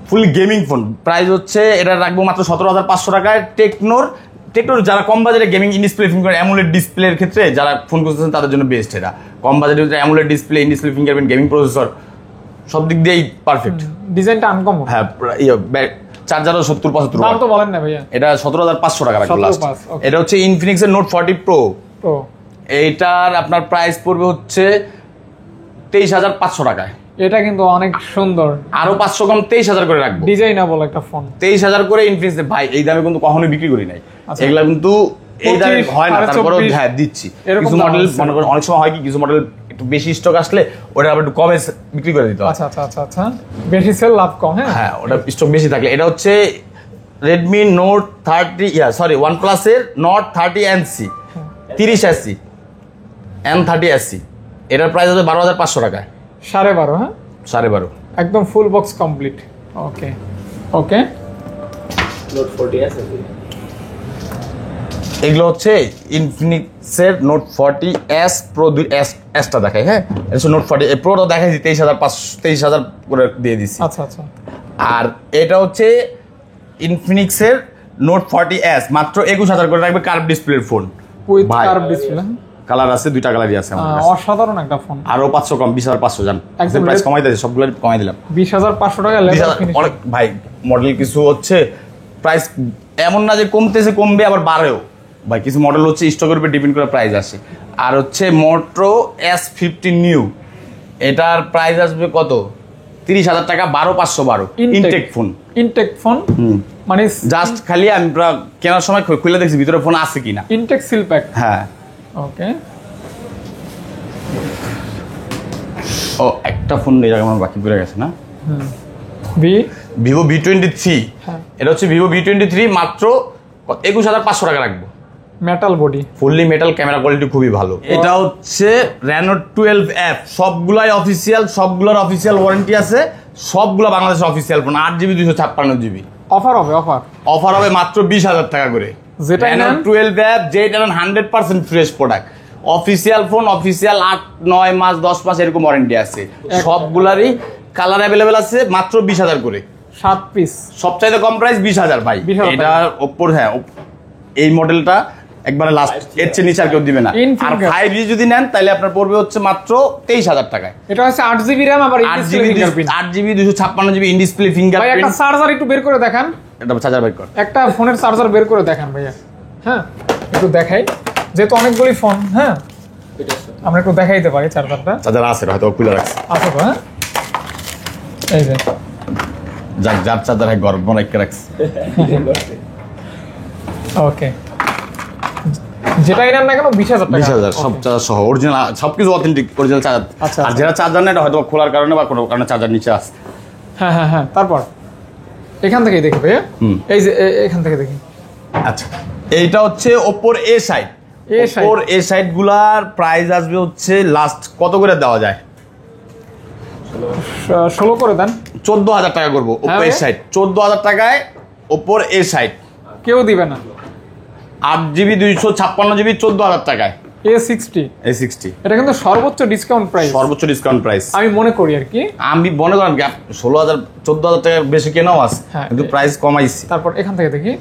ফুল গেমিং ফোন। প্রাইস হচ্ছে এটা রাখবো মাত্র 17,500 টাকায়। টেকনোর যারা কম বাজারে gaming in display finger AMOLED ডিসপ্লের ক্ষেত্রে যারা ফোন করতেছেন তাদের জন্য বেস্ট। এটা কম বাজারে AMOLED display, in display fingerprint, gaming processor সব দিক দিয়েই পারফেক্ট। ডিজাইনটা আনকমন। হ্যাঁ, চার্জারও 70-75 দাম তো বলেন না ভাইয়া। এটা 17,500 টাকা রাখবো লাস্ট। 17,500 এটা হচ্ছে Infinix এর Note 40 Pro। এইটার আপনার প্রাইস পড়বে হচ্ছে 23,500 টাকায়। এটা কিন্তু অনেক সুন্দর, আরো 500 কম 23,000 করে রাখবো। ডিজাইনেবল একটা ফোন। 23,000 করে Infinix ভাই, এই দামে কিন্তু কখনোই বিক্রি করি নাই। এগুলা কিন্তু এই দামে হয় না, তারপরেও হ্যাঁ দিচ্ছি। কিছু মডেল মনে করেন অনেক সময় হয় কি, কিছু মডেল একটু বেশি স্টক আসলে ওটা আবার একটু কমে বিক্রি করে দিতে হয়। আচ্ছা আচ্ছা আচ্ছা আচ্ছা, বেশি সেল লাভ কম। হ্যাঁ, ওটা স্টক বেশি থাকলে। এটা হচ্ছে Redmi Note 30 OnePlus এর Note 30NC 30SC N30SC। এটার প্রাইস হবে 12,500 টাকায়। 12.5। হ্যাঁ 12.5 একদম ফুল বক্স কমপ্লিট। ওকে ওকে। নোট 40 আছে। এগুলো হচ্ছে ইনফিনিক্সের Note 40S Pro 2S টা দেখাই। হ্যাঁ, এটা হচ্ছে Note 40 Pro টা দেখাইছি 23,000 করে দিয়ে দিছি। আচ্ছা আচ্ছা। আর এটা হচ্ছে ইনফিনিক্সের Note 40S মাত্র 21,000 করে রাখবে। কার্ভ ডিসপ্লের phone, with curve display. Colour আছে, 2টা কালারই আছে আমার কাছে। অসাধারণ একটা ফোন। আরো 500 কম 20,500 জান। একদম প্রাইস কমাই দিয়েছে, সবগুলো কমাই দিলাম। 20,500 টাকা লেভেল ফিনিশ। অনেক ভাই মডেল কিছু হচ্ছে প্রাইস এমন না যে কমতেছে, কমবে আবার বাড়েও ভাই। কিছু মডেল হচ্ছে স্টকের উপর ডিপেন্ড করে প্রাইস আসে। আর হচ্ছে Moto S50 নিউ, এটার প্রাইস আসবে কত? 30,000 টাকা। 12,512 ইনটেক ফোন। ইনটেক ফোন মানে জাস্ট খালি আমি কেনার সময় খুলে দেখছি ভিতরে ফোন আছে কিনা। Intact seal pack. হ্যাঁ ওকে। ও একটা ফোন এই জায়গায় আমার বাকি পড়ে গেছে না। Vivo V23। এটা হচ্ছে Vivo V23 মাত্র 21,500 টাকা রাখবো। Metal body, fully metal, camera quality খুবই ভালো। এটা হচ্ছে Reno 12F। সবগুলাই অফিসিয়াল, সবগুলোর অফিসিয়াল ওয়ারেন্টি আছে, সবগুলো বাংলাদেশের official phone. 8GB 256GB offer হবে। অফার হবে মাত্র 20,000 টাকা করে। যেটা Reno 12F যেটা 100% fresh product. Official phone, official 8-9 মাস 10 মাস এরকম ওয়ারেন্টি আছে। সবগুলারই কালার অ্যাভেলেবেল আছে, মাত্র 20,000 করে 7 পিস। সবচাইতে কম প্রাইস 20,000 ভাই। এটা ওপর হ্যাঁ এই মডেলটা একবারে লাস্ট, এর চেয়ে নিচে আর কেউ দিবে না। আর 5G যদি নেন তাহলে আপনার পড়বে হচ্ছে মাত্র 23,000 টাকায়। এটা হচ্ছে 8GB RAM আবার 8GB 256GB in display fingerprint. ভাই একটা চার্জার একটু বের করে দেখান। এটা চার্জার বের কর। একটা ফোনের চার্জার বের করে দেখান ভাইয়া। হ্যাঁ একটু দেখাই, যেহেতু অনেকগুলি ফোন। হ্যাঁ আমরা একটু দেখাইতে পারি চার্জারটা। চার্জার আছে হয়তো খুলে রাখছে। আছে তো? হ্যাঁ এই যে যার চার্জার হয় গরম রেখে রাখছে। ওকে, যেটাই নেন না কেন 20,000 টাকা। 20,000 সব চার্জার সহ অরিজিনাল, সবকিছু অথেন্টিক অরিজিনাল চার্জার। আর যেটা চার্জার না এটা হয়তো খোলার কারণে বা কোনো কারণে চার্জার নিচে আছে। হ্যাঁ হ্যাঁ হ্যাঁ, তারপর এখান থেকেই দেখি ভাইয়া। এই যে এখান থেকে দেখি। আচ্ছা, এইটা হচ্ছে ওপ্পোর এ সাইড। A side। ওপ্পোর এ সাইড গুলার প্রাইস আসবে হচ্ছে লাস্ট কত করে দেওয়া যায়? 16 করে দেন। 14,000 টাকা করবো ওপ্পো এ সাইড। 14,000 টাকায় ওপ্পোর এ সাইড, কেউ দিবে না। 8GB 256GB 14,000 টাকায়। A60 A60 এটা কিন্তু সর্বোচ্চ ডিসকাউন্ট প্রাইস, সর্বোচ্চ ডিসকাউন্ট প্রাইস আমি মনে করি আর কি। আমি মনে করেন 16,000 14,000 টাকার বেশি কেনাও আছে, হ্যাঁ, কিন্তু প্রাইস কমাইছি। তারপর এখান থেকে দেখি।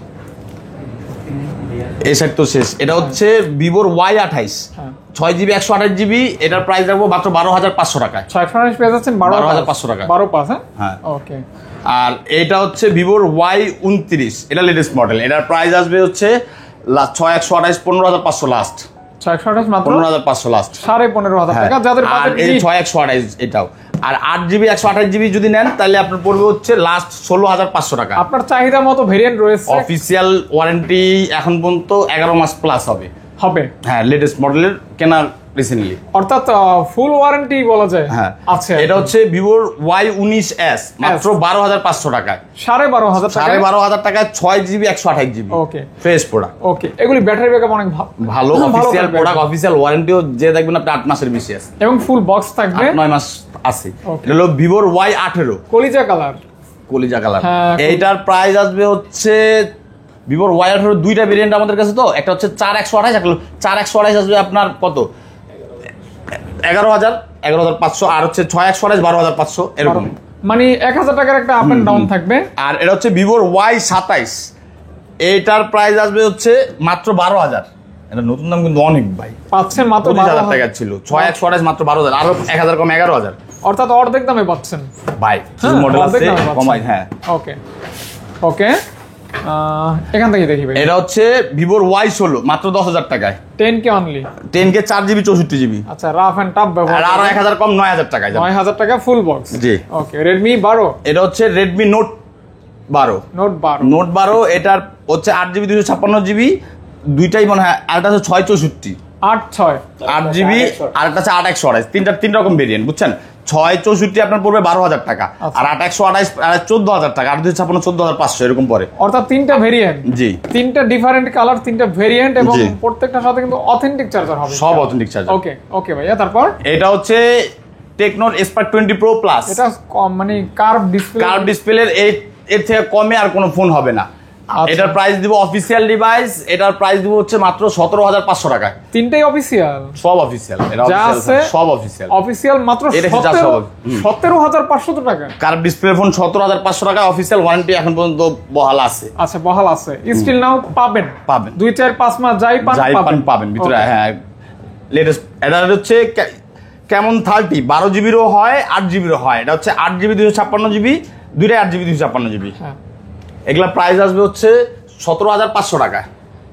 এই সাইড তো শেষ। এটা হচ্ছে ভিভোর Y28, হ্যাঁ 6GB 128GB। এটার প্রাইস রাখবো মাত্র 12,500 টাকায়। 628 পেয়ে যাচ্ছেন 12,500 টাকা। 12 পাস। হ্যাঁ হ্যাঁ। ওকে। আর এটা হচ্ছে ভিভোর Y29, এটা লেটেস্ট মডেল। এটার প্রাইস আসবে হচ্ছে 6128 15,500 লাস্ট। 628 মাত্র 15,500 লাস্ট। 15,500 টাকা যাদের আর বাজেট। এই 6128 এটাও। আর 8GB 128GB যদি নেন তাহলে আপনার পড়বে হচ্ছে লাস্ট 16,500 টাকা। আপনার চাহিদা মতো ভেরিয়েন্ট রয়েছে। অফিসিয়াল ওয়ারেন্টি এখন পর্যন্ত 11 মাস প্লাস হবে। হ্যাঁ, লেটেস্ট মডেলের কেনা রিসেন্টলি, অর্থাৎ ফুল ওয়ারেন্টি বলা যায়। হ্যাঁ আচ্ছা, এটা হচ্ছে ভিভোর Y19s মাত্র 12,500 টাকায়। 12,500 টাকা। 12,500 টাকায় 6GB 128GB। ওকে ফ্রেশ প্রোডাক্ট। ওকে, এগুলি ব্যাটারি ব্যাকআপ অনেক ভালো। অফিসিয়াল প্রোডাক্ট, অফিসিয়াল ওয়ারেন্টিও যে দেখবেন আপনি 8 মাসের বেশি আছে, এবং ফুল বক্স থাকবে। 9 মাস আছে। Okay. এটা হলো ভিভোর Y18 কলিজা কালার। কলিজা কালার। হ্যাঁ, এইটার প্রাইস আসবে হচ্ছে ভিভোর Y18 দুইটা ভেরিয়েন্ট আমাদের কাছে। তো একটা হচ্ছে 4128, একটা 4128 আসবে আপনার কত 11,500, আর হচ্ছে 6128 12,500 এরকম। মানে 1000 টাকার একটা আপ এন্ড ডাউন থাকবে। আর এটা হচ্ছে ভিভোর Y27, এইটার প্রাইস আসবে হচ্ছে মাত্র 12,000। এটা নতুন দাম কিন্তু অনেক ভাই, পাচ্ছেন মাত্র 12,000 টাকা ছিল। 6128 মাত্র 12,000, আরো 1000 কম 11,000 অর্থাৎ অর্ধেক দামে পাচ্ছেন ভাই। হ্যাঁ, মডেল অর্ধেক আছে দামে পাচ্ছেন। কমাই। হ্যাঁ, ওকে ওকে। এখান থেকে দেখি ভাই। এটা হচ্ছে ভিভোর Y16 মাত্র 10,000 টাকায়। 10K only. 10K 4GB 64GB। আচ্ছা, রাফ এন্ড টাফ ব্যবহার। আর আরো 1000 কম 9,000 টাকায়। 9000 টাকা ফুল বক্স। জি। ওকে, Redmi 12। এটা হচ্ছে Redmi Note 12। নোট 12। নোট 12 এটার হচ্ছে 8GB 256GB দুইটাই মনে হয়। আরেকটা হচ্ছে 664, 8/6। 8GB, আর একটা হচ্ছে 8/128। তিন রকম ভেরিয়েন্ট, বুঝছেন। 664 আপনার পড়বে 12,000 টাকা, আর 8/128 14,000 টাকা, আর 256 14,500 এরকম পড়ে। অর্থাৎ তিনটা ভেরিয়েন্ট। জি, তিনটা ডিফারেন্ট কালার, তিনটা ভেরিয়েন্ট, এবং জি। প্রত্যেকটার সাথে কিন্তু অথেন্টিক চার্জার হবে। সব অথেন্টিক চার্জার। ওকে ওকে ভাইয়া, তারপর এটা হচ্ছে টেকনোর Spark 20 Pro Plus। এটা মানে কার্ভ ডিসপ্লে। কার্ভ ডিসপ্লের এর থেকে কমে আর কোনো ফোন হবে না। আচ্ছা। এটার প্রাইস দিব অফিসিয়াল ডিভাইস, এটার প্রাইস দিব হচ্ছে মাত্র 17,500 টাকায়। তিনটাই অফিসিয়াল। সব অফিসিয়াল, এটা যা আছে সব অফিসিয়াল। অফিসিয়াল মাত্র এটা হচ্ছে যা সব। 17,500 টাকা। কার্ভ ডিসপ্লে ফোন 17,500 টাকা। অফিসিয়াল ওয়ারেন্টি এখন পর্যন্ত বহাল আছে। আচ্ছা, বহাল আছে। স্টিল নাও পাবেন। 2, 4, 5 মাস যাই পাবেন ভিতরে। Okay. হ্যাঁ, লেটেস্ট। এটা হচ্ছে কেমন 30 12GBরও হয়, 8GBরও হয়। এটা হচ্ছে 8GB 256GB, দুইটাই 8GB 256GB। হ্যাঁ, এগুলা প্রাইস আসবে হচ্ছে 17,500 টাকা।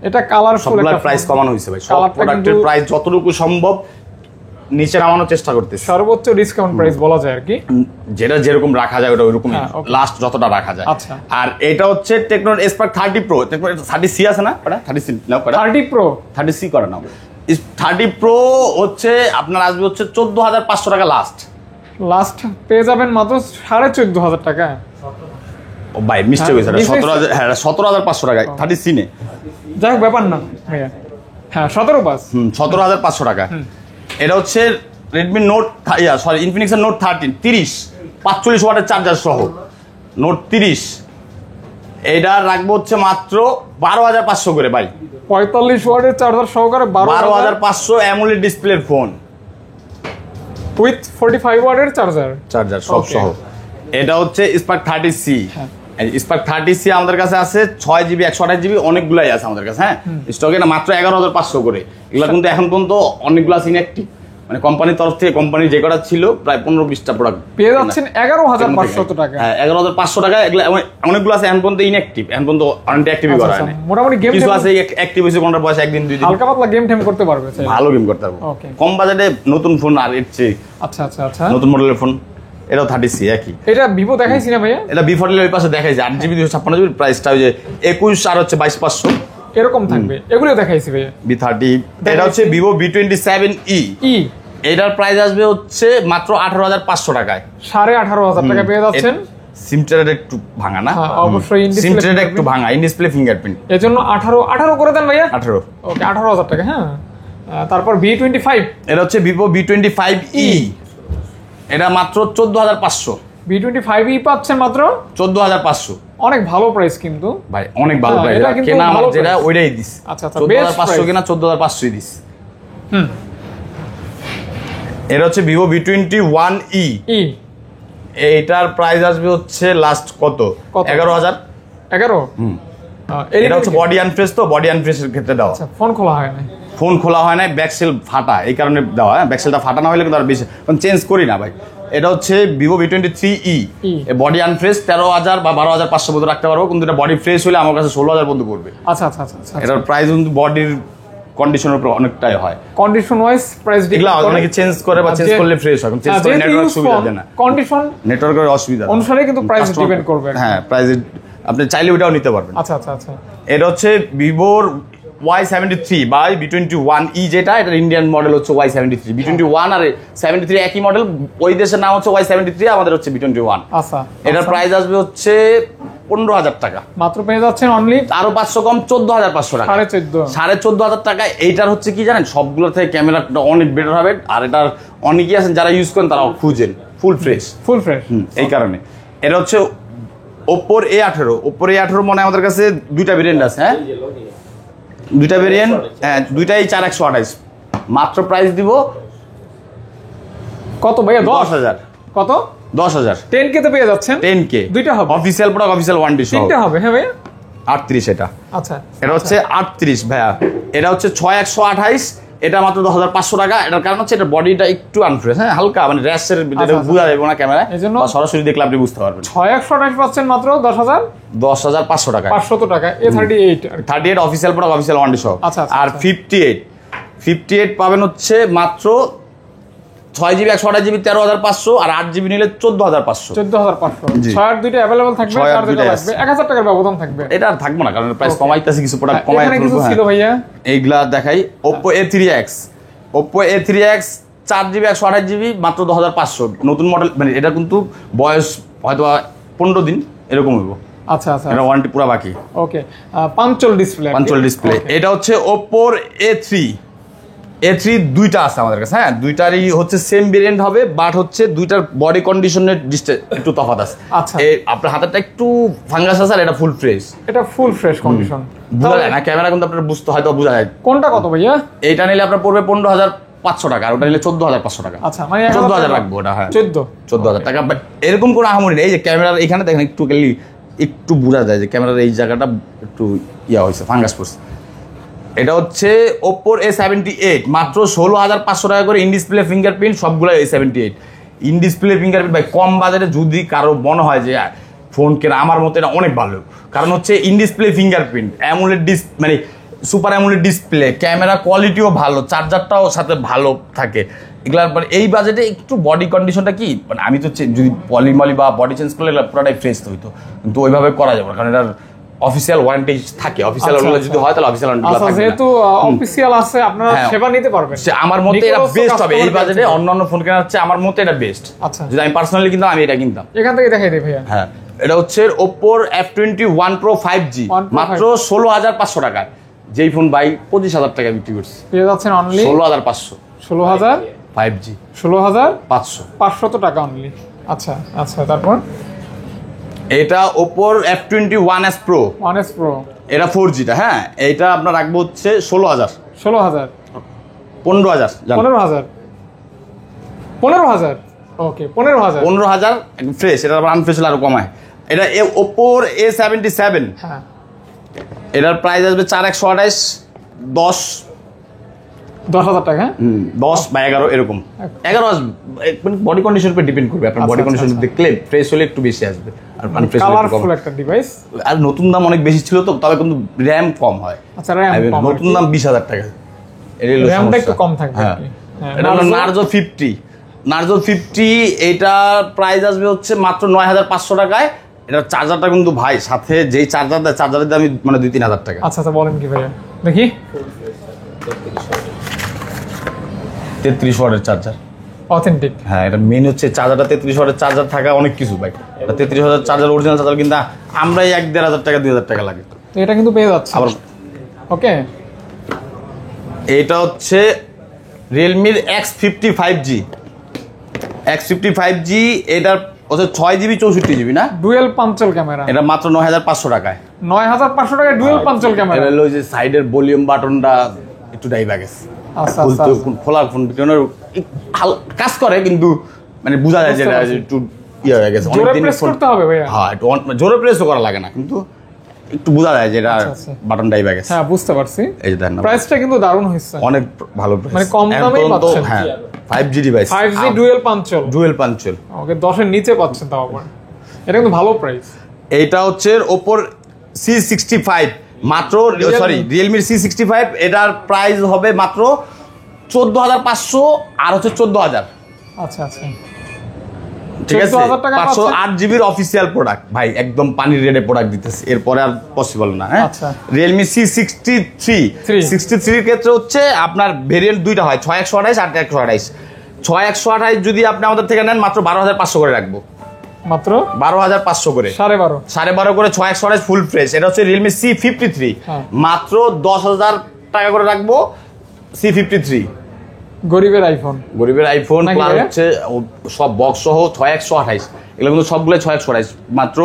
এটা কালারফুল সবগুলা একটা প্রাইস ফোন। কমানো হয়েছে ভাই। সব কালারটা প্রোডাক্টের কিন্তু প্রাইস যতটুকু সম্ভব নিচে নামানোর চেষ্টা করতেছে। সর্বোচ্চ ডিসকাউন্ট প্রাইস বলা যায় আর কি। যেটা যেরকম রাখা যায় ওটা ওইরকমই, হ্যাঁ, okay. লাস্ট যতটা রাখা যায়। আচ্ছা। আর এটা হচ্ছে টেকনোর Spark 30 Pro। 30C আছে না? 30C নাও, 30 Pro 30C করে নাও। 30 Pro হচ্ছে আপনার আসবে হচ্ছে 14,500 টাকা লাস্ট। লাস্ট পেয়ে যাবেন মাত্র 14,500 টাকা। ও ভাই, মিস্টেক হয়েছে। mistake 17,000, হ্যাঁ 17,500 টাকায় 30C নে। যাই হোক, ব্যাপার না ভাইয়া। হ্যাঁ, 17 পাস। 17,500 টাকা। এটা হচ্ছে রেডমি নোট ইনফিনিক্স নোট 13 45 ওয়াটের চার্জার সহ নোট 30। এটা রাখবো হচ্ছে মাত্র 12,500 করে ভাই। 45 ওয়াটের চার্জার সহকারে 12,500 অ্যামোলেড ডিসপ্লের ফোন উইথ 45 ওয়াটের চার্জার সব Okay. সহ। এটা হচ্ছে Spark 30C। হ্যাঁ। Spark 30C আমাদের কাছে আছে 6GB 128GB অনেকগুলাই আছে আমাদের কাছে। হ্যাঁ, স্টকে না মাত্র 11,500 করে। এগুলো কিন্তু এখন পর্যন্ত অনেকগুলো আছে ইনঅ্যাক্টিভ। মানে কোম্পানির তরফ থেকে, কোম্পানির যে কটা ছিল প্রায় 15-20টা প্রোডাক্ট পেয়ে যাচ্ছেন 11,500 টাকা। হ্যাঁ, 11,500 টাকা। এগুলো অনেকগুলো আছে এখন পর্যন্ত ইনঅ্যাক্টিভ, এখন পর্যন্ত ওয়ারেন্টি অ্যাক্টিভই করা হয় না। মোটামুটি গেম কিছু আছে অ্যাক্টিভ হয়েছে, কোনটা বয়স 1 দিন 2 দিন। হালকা পাতলা গেম টেম করতে পারবে চাইলে। ভালো গেম করতে পারবো। Okay. কম বাজেটে নতুন ফোন, আর এর চেয়ে আচ্ছা আচ্ছা আচ্ছা। নতুন মডেলের ফোন। এটাও 30C একই। এটা ভিভো দেখাইছি না ভাইয়া? এটা B40 ওই পাশে দেখাইছে 8GB 256GB প্রাইসটা ওই যে 21 আর হচ্ছে 22,500 এরকম থাকবে। এগুলো দেখাইছি ভাইয়া। B30। এটা হচ্ছে Vivo V27e। এটার প্রাইস আসবে হচ্ছে মাত্র 18,500 টাকায়। 18,500 টাকা পেয়ে যাচ্ছেন সিমটারের একটু ভাঙা না? হ্যাঁ, অবশ্যই in display সিমটারের একটু fingerprint। ভাঙা, ইন ডিসপ্লে ফিঙ্গারপ্রিন্ট। এর জন্য 18 করে দেন ভাইয়া। 18। ওকে, 18,000 টাকা। হ্যাঁ, তারপর V25। এটা হচ্ছে ভিভো V25e, এটা মাত্র 14,500। V25e পাচ্ছেন মাত্র 14,500 অনেক ভালো প্রাইস কিন্তু ভাই, অনেক ভালো হ্যাঁ, প্রাইস। এটা কিন্তু কেনা আমার ভালো যেটা price। ওইটাই দিস। আচ্ছা, আচ্ছা, 14,500 best কেনা 14,500 দিস। হুম। এটা হচ্ছে ভিভো V21e, ই এইটার প্রাইস আসবে হচ্ছে লাস্ট কত? 11,000। 11। এটা হচ্ছে বডি আনফ্রেশ, তো বডি আনফ্রেশের ক্ষেত্রে দেওয়া। আচ্ছা, ফোন খোলা হয় না। ফোন খোলা হয় না, ব্যাকসেল ফাটা, এই কারণে দেওয়া। হ্যাঁ, ব্যাকসেলটা ফাটা না হলে কিন্তু আর বেশি চেঞ্জ করি না ভাই। এটা হচ্ছে ভিভো V23e, বডি আনফ্রেশ 13,000 বা 12,500 মতো রাখতে পারবো, কিন্তু এটা বডি ফ্রেশ হলে আমার কাছে 16,000 পর্যন্ত পড়বে। আচ্ছা আচ্ছা আচ্ছা আচ্ছা। এটার প্রাইস কিন্তু বডির কন্ডিশনের উপর অনেকটাই হয়। কন্ডিশন ওয়াইজ প্রাইস এগুলা অনেকে চেঞ্জ করে বা চেঞ্জ করলে ফ্রেশ হয়, চেঞ্জ করলে নেটওয়ার্ক সুবিধা দেয় না, কন্ডিশন নেটওয়ার্কের অসুবিধা অনুসারে কিন্তু প্রাইস ডিপেন্ড করবে। হ্যাঁ, প্রাইস আপনি চাইলে ওটাও নিতে পারবেন। আচ্ছা আচ্ছা আচ্ছা। এটা হচ্ছে ভিভোর Y73 বা V21e, যেটা এটা ইন্ডিয়ান মডেল হচ্ছে Y73। V21 আর 73 একই মডেল, ওই দেশের নাম হচ্ছে Y73, আমাদের হচ্ছে V21। আচ্ছা, এটার প্রাইস আসবে হচ্ছে 15,000 টাকা। মাত্র পেয়ে যাচ্ছেন অনলি আরো 500 কম, 14,500 টাকা। 14,500। 14,500 টাকা। এইটার হচ্ছে কি জানেন, সবগুলো থেকে ক্যামেরাটা অনেক বেটার হবে, আর এটার অনেকেই আছেন যারা ইউজ করেন তারা খুঁজেন ফুল ফ্রেশ। Full fresh. এই কারণে এটা হচ্ছে ওপ্পোর A18। ওপ্পোর A18 মনে হয় আমাদের কাছে দুইটা ভেরিয়েন্ট আছে। হ্যাঁ, দুইটা ভেরিয়েন্ট, হ্যাঁ, দুইটাই 4128। মাত্র প্রাইস দিব কত ভাইয়া? 10,000। কত? 10,000। 10K তে পেয়ে যাচ্ছেন। 10K দুইটা হবে। অফিসিয়াল প্রোডাক্ট, অফিসিয়াল ওয়ারেন্টি সহ। তিনটা হবে। হ্যাঁ ভাইয়া। 38 এটা। আচ্ছা, এটা হচ্ছে 38 ভাইয়া। এটা হচ্ছে 6128, এটা মাত্র 10,500 টাকা। এটার কারণ হচ্ছে এটা বডিটা একটু আনফ্রেশ, হ্যাঁ, হালকা মানে র্যাশের ভিতরে বোঝা যাবে না ক্যামেরায়, এজন্য বা সরাসরি দেখলে আপনি বুঝতে পারবেন। 6128 পাচ্ছেন মাত্র 10,500 টাকা। 10,500 টাকা। A38 38 official product, official warranty সহ। আচ্ছা, আচ্ছা, আর আচ্ছা। 58 পাবেন হচ্ছে মাত্র 6GB 128GB 13,500, আর 8GB নিলে 14,500। 14,500। জি। 6 আর দুইটা अवेलेबल থাকবে, 6 আর আর দুইটা দুইটা লাগবে 1,000 টাকার ব্যবধান থাকবে। এটা আর থাকবো না, কারণ প্রাইস Okay. কমাইতেছি, কিছু প্রোডাক্ট কমাই এখানে কিছু ছিল ভাইয়া। এইগুলা দেখাই। Oppo A3X, Oppo A3X 4GB 128GB মাত্র 10,500। নতুন মডেল, মানে এটা কিন্তু বয়স হয়তো 15 দিন এরকম হইব। আচ্ছা আচ্ছা। এটা ওয়ারেন্টি পুরো বাকি। ওকে, পাঞ্চল ডিসপ্লে। Punctual display. এটা হচ্ছে Oppo A3 দুইটা আছে আমাদের কাছে। হ্যাঁ, দুইটারই হচ্ছে সেম ভেরিয়েন্ট হবে, বাট হচ্ছে দুইটার বডি কন্ডিশনের একটু তফাৎ আছে। আচ্ছা। আপনার হাতেরটা একটু ফাঙ্গাস আছে, আর এটা ফুল ফ্রেশ। এটা ফুল ফ্রেশ কন্ডিশন। বোঝা যায় না, ক্যামেরা কিন্তু আপনার বুঝতে হয়তো বোঝা যায়। কোনটা কত ভাইয়া? এইটা নিলে আপনার পড়বে 15,500 টাকা, আর ওটা নিলে 14,500 টাকা। আচ্ছা, মানে 14,000 রাখবো ওটা। হ্যাঁ, 14,000 টাকা। এরকম কোনো আহামরি নেই। এই যে ক্যামেরার এখানে দেখেন একটু বোঝা যায় যে ক্যামেরার এই জায়গাটা একটু ইয়া হয়েছে, ফাঙ্গাস পড়ছে। এটা হচ্ছে Oppo A78, মাত্র 16,500 টাকা করে। ইন ডিসপ্লে ফিঙ্গারপ্রিন্ট, সবগুলো A78 ইন ডিসপ্লে ফিঙ্গারপ্রিন্ট। ভাই, কম বাজারে যদি কারো মনে হয় যে ফোন কেনা, আমার মতে এটা অনেক ভালো, কারণ হচ্ছে ইন ডিসপ্লে ফিঙ্গারপ্রিন্ট, অ্যামোলেড মানে সুপার অ্যামোলেড ডিসপ্লে, ক্যামেরা কোয়ালিটিও ভালো, চার্জারটাও সাথে ভালো থাকে। এগুলার পরে এই বাজেটে একটু বডি কন্ডিশনটা কি, মানে আমি তো যদি পলিমলি বা বডি চেঞ্জ করলে পুরোটাই ফ্রেশ হইতো, কিন্তু ওইভাবে করা যাবে না, কারণ এটার অফিসিয়াল ওয়ারেন্টি থাকে। অফিসিয়াল যদি হয় তাহলে অফিসিয়াল ওয়ারেন্টি আচ্ছা, থাকে। যেহেতু অফিসিয়াল আছে আপনারা হ্যাঁ। সেবা নিতে পারবেন। আমার মতে এটা নিকটস্থ বেস্ট হবে এই customer বাজেটে। care অন্যান্য ফোন কেনার হচ্ছে আমার মতে এটা বেস্ট। আচ্ছা। যদি আমি পার্সোনালি কিনতাম, আমি এটা কিনতাম। এখান থেকে দেখাই দিই ভাইয়া। হ্যাঁ, এটা হচ্ছে Oppo F21 Pro 5G, 1 Pro মাত্র 16,500 টাকায়। যেই ফোন ভাই 25,000 টাকা বিক্রি করছে, পেয়ে যাচ্ছেন অনলি 16,500। 5G 16,500 টাকা অনলি। আচ্ছা আচ্ছা, তারপর এটা Oppo F21s Pro, 1S Pro এটা 4G টা। হ্যাঁ, এইটা আপনার রাখবো হচ্ছে 16,000। 16,000 15,000 15,000 15,000 ওকে 15,000 15,000 ফ্রেশ। এটা আবার আনফ্রেশ হলে আরো কমায়। এটা Oppo A77, হ্যাঁ, এটার প্রাইস আসবে 4,128, 10,000 টাকা। হ্যাঁ, 10 বা 11 এরকম। 11 আসবে, বডি কন্ডিশনের উপর ডিপেন্ড করবে। আপনার আচ্ছা, বডি আচ্ছা, কন্ডিশন আচ্ছা। দেখলে ফ্রেশ হলে একটু বেশি আসবে, আর আনফ্রেশ হলে একটু কম। কালারফুল একটা ডিভাইস। আর নতুন দাম অনেক বেশি ছিল তো, তবে কিন্তু র্যাম কম হয়। আচ্ছা, RAM কম, নতুন দাম 20,000 টাকা। এর হলো RAM টা সমস্যা। একটু কম থাকবে হ্যাঁ, আর কি। হ্যাঁ, এটা হলো Narzo 50, এটা প্রাইস আসবে হচ্ছে মাত্র 9,500 টাকায়। এটা চার্জারটা কিন্তু ভাই সাথে যেই চার্জার দেয়, চার্জারের দাম মানে 2-3 টাকা। আচ্ছা আচ্ছা, বলেন কি ভাইয়া, দেখি 33 ওয়াটের চার্জার। অথেন্টিক। হ্যাঁ, এটা মেন হচ্ছে চার্জারটা 3300 চার্জার থাকা অনেক কিছু ভাই। 33,000 চার্জার, অরিজিনাল চার্জার কিন্তু আমরাই 1,500 টাকা 2,000 টাকা লাগে। তো এটা কিন্তু পেয়ে যাচ্ছে আবার ওকে। এটা হচ্ছে রিয়েলমির X55G। X55G এটার হচ্ছে 6GB 64GB না, ডুয়েল পাঞ্চল ক্যামেরা। এটা মাত্র 9,500 টাকায়। 9,500 টাকায় ডুয়েল পাঞ্চল ক্যামেরা। এটা হলো যে সাইডের ভলিউম বাটনটা একটু ডাইভা গেছে, আচ্ছা আচ্ছা খোলার ফোন কাজ করে কিন্তু মানে বোঝা যায় যে এটা একটু ইয়ে হয়ে গেছে। জোরে প্রেস করতে হবে ভাইয়া? হ্যাঁ, একটু জোরে প্রেসও করা লাগে না, কিন্তু একটু বোঝা যায় যে এটা বাটন ডাইভা গেছে। হ্যাঁ বুঝতে পারছি। এই যে দেখেন প্রাইসটা কিন্তু দারুণ হইছে, অনেক ভালো প্রাইস, মানে কম দামেই পাচ্ছেন। হ্যাঁ 5G device, 5G dual পাঞ্চল, dual পাঞ্চল। ওকে 10 এর নিচে পাচ্ছেন তাও আবার, এটা কিন্তু ভালো প্রাইস। এইটা হচ্ছে Oppo C65 মাত্র, সরি Realme C65, এটার প্রাইস হবে মাত্র 14,500 আর হচ্ছে 14,000। আচ্ছা আচ্ছা ঠিক আছে, 14,000 টাকা 508GB অফিসিয়াল প্রোডাক্ট ভাই, একদম পানির রেটে প্রোডাক্ট দিতেছে, এরপরে আর পসিবল না। হ্যাঁ, আচ্ছা। Realme C63 এর ক্ষেত্রে হচ্ছে আপনার ভেরিয়েন্ট দুইটা হয়, 6128 আর 128। 6128 যদি আপনি আমাদের থেকে নেন মাত্র 12,500 করে রাখবো, মাত্র 12,500 করে, 12.5 12.5 করে 6128 ফুল ফ্রেশ। এটা হচ্ছে Realme C53, হ্যাঁ। মাত্র 10,000 টাকা করে রাখবো। C53 গরিবের আইফোন, গরিবের আইফোন নাকি প্লাস ভাইয়া? হচ্ছে সব বক্স সহ 6128, এগুলো কিন্তু সবগুলো 6128, মাত্র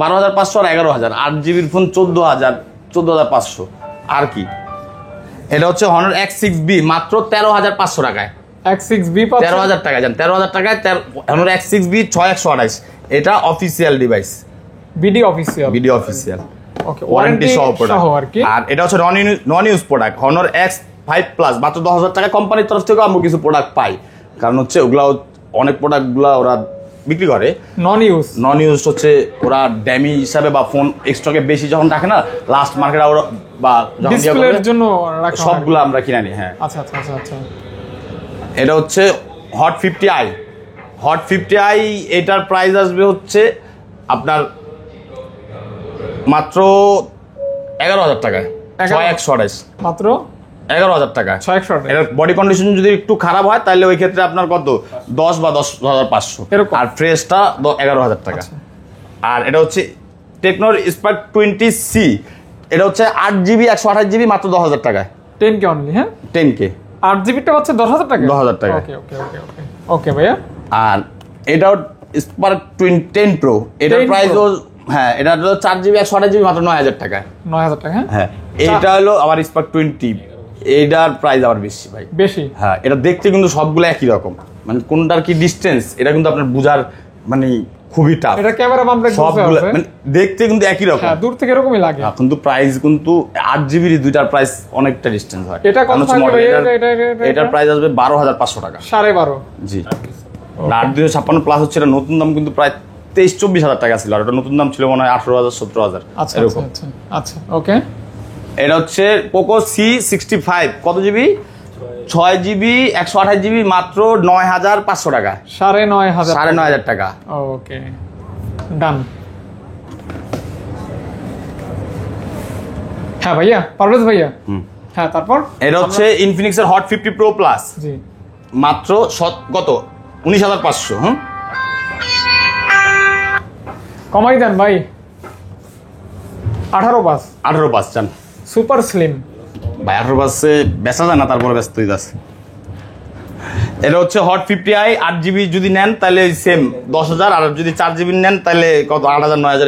12,500 আর 11,000। 8GB phone 14,500। আর কি, এটা হচ্ছে Honor X6B মাত্র 13,500 টাকায়, X6B পাচ্ছেন 13,000 টাকায়, জান 13,000 টাকায় Honor X6B 6128। এটা official device, BD official, video official, okay warranty সহ প্রোডাক্ট। আর কি, আর এটা হচ্ছে non use product, Honor X5 Plus মাত্র 10,000 টাকা। কোম্পানির তরফ থেকে আমরা কিছু প্রোডাক্ট পাই, কারণ হচ্ছে ওগুলা অনেক প্রোডাক্টগুলো ওরা বিক্রি করে নন ইউজ হচ্ছে ওরা ড্যামি হিসাবে বা ফোন এক্সট্রাকে বেশি যখন রাখে না, লাস্ট মার্কেটে ওরা বা ডিসপ্লের জন্য রাখা হয়। সবগুলো আমরা কিনে নিই। হ্যাঁ, আচ্ছা আচ্ছা আচ্ছা আচ্ছা এটা হচ্ছে Hot 50i। Hot 50i এটার প্রাইস আসবে হচ্ছে আপনার মাত্র 11,000 টাকায়, 6128 মাত্র 11,000 টাকা। 6128 এটার বডি কন্ডিশন যদি একটু খারাপ হয় তাহলে ওই ক্ষেত্রে আপনার কত 10 বা 10,500, এরকম। আর ফ্রেশটা 11,000 টাকা। আর এটা হচ্ছে টেকনোর স্পার্ক 20C, এটা হচ্ছে 8GB 128GB মাত্র 10,000 টাকায়, 10K অনলি। হ্যাঁ 10K 8GB টা হচ্ছে 10,000 টাকা, 10,000 টাকা। ওকে ওকে ওকে ওকে ওকে ভাইয়া। আর এটাও স্পার্ক 10 Pro, এটার 10 প্রাইস Pro। হ্যাঁ এটা হলো 4GB 128GB মাত্র 9,000 টাকায়। 9,000 টাকা। হ্যাঁ হ্যাঁ, এটা হলো আবার স্পার্ক 20, এটার প্রাইস আবার বেশি ভাই, বেশি। হ্যাঁ, এটা দেখতে কিন্তু সবগুলো একই রকম, মানে কোনটার কি ডিসটেন্স এটা কিন্তু আপনার বোঝার মানে খুবই টাফ। এটা ক্যামেরা বাম্পে সবগুলো মানে দেখতে কিন্তু একই রকম, হ্যাঁ দূর থেকে এরকমই লাগে, কিন্তু প্রাইস কিন্তু 8GB দুইটার প্রাইস অনেকটা ডিসটেন্স হয়। এটা কত থাকবে ভাই? এটার প্রাইস আসবে 12,500 টাকা। 12.5 জি, 8,256 প্লাস হচ্ছে, এটা নতুন দাম কিন্তু প্রায় 23-24 টাকা ছিল, আর এটা নতুন দাম ছিল মনে হয় 18,000-17,000 আচ্ছা এরকম। আচ্ছা আচ্ছা ওকে। এটা হচ্ছে Poco C65, কত জিবি? 6GB 128GB মাত্র 9,500 টাকা, 9,500 9,500 টাকা। ওকে ডান। হ্যাঁ ভাইয়া, পারভেজ ভাইয়া। হ্যাঁ তারপর এটা হচ্ছে ইনফিনিক্সের Hot 50 Pro Plus জি মাত্র কত 19,500। হুম, কমাই দেন ভাই, 18 পাঁচ চান সুপার স্লিম ভাই, 18 পাঁচে বেচা যায় না, তারপরে ব্যস্ত হয়ে যাচ্ছে। এটা হচ্ছে Hot 50i 8GB যদি নেন তাহলে সেম 10,000, আর যদি 4GB নেন তাহলে কত 8,000 9,000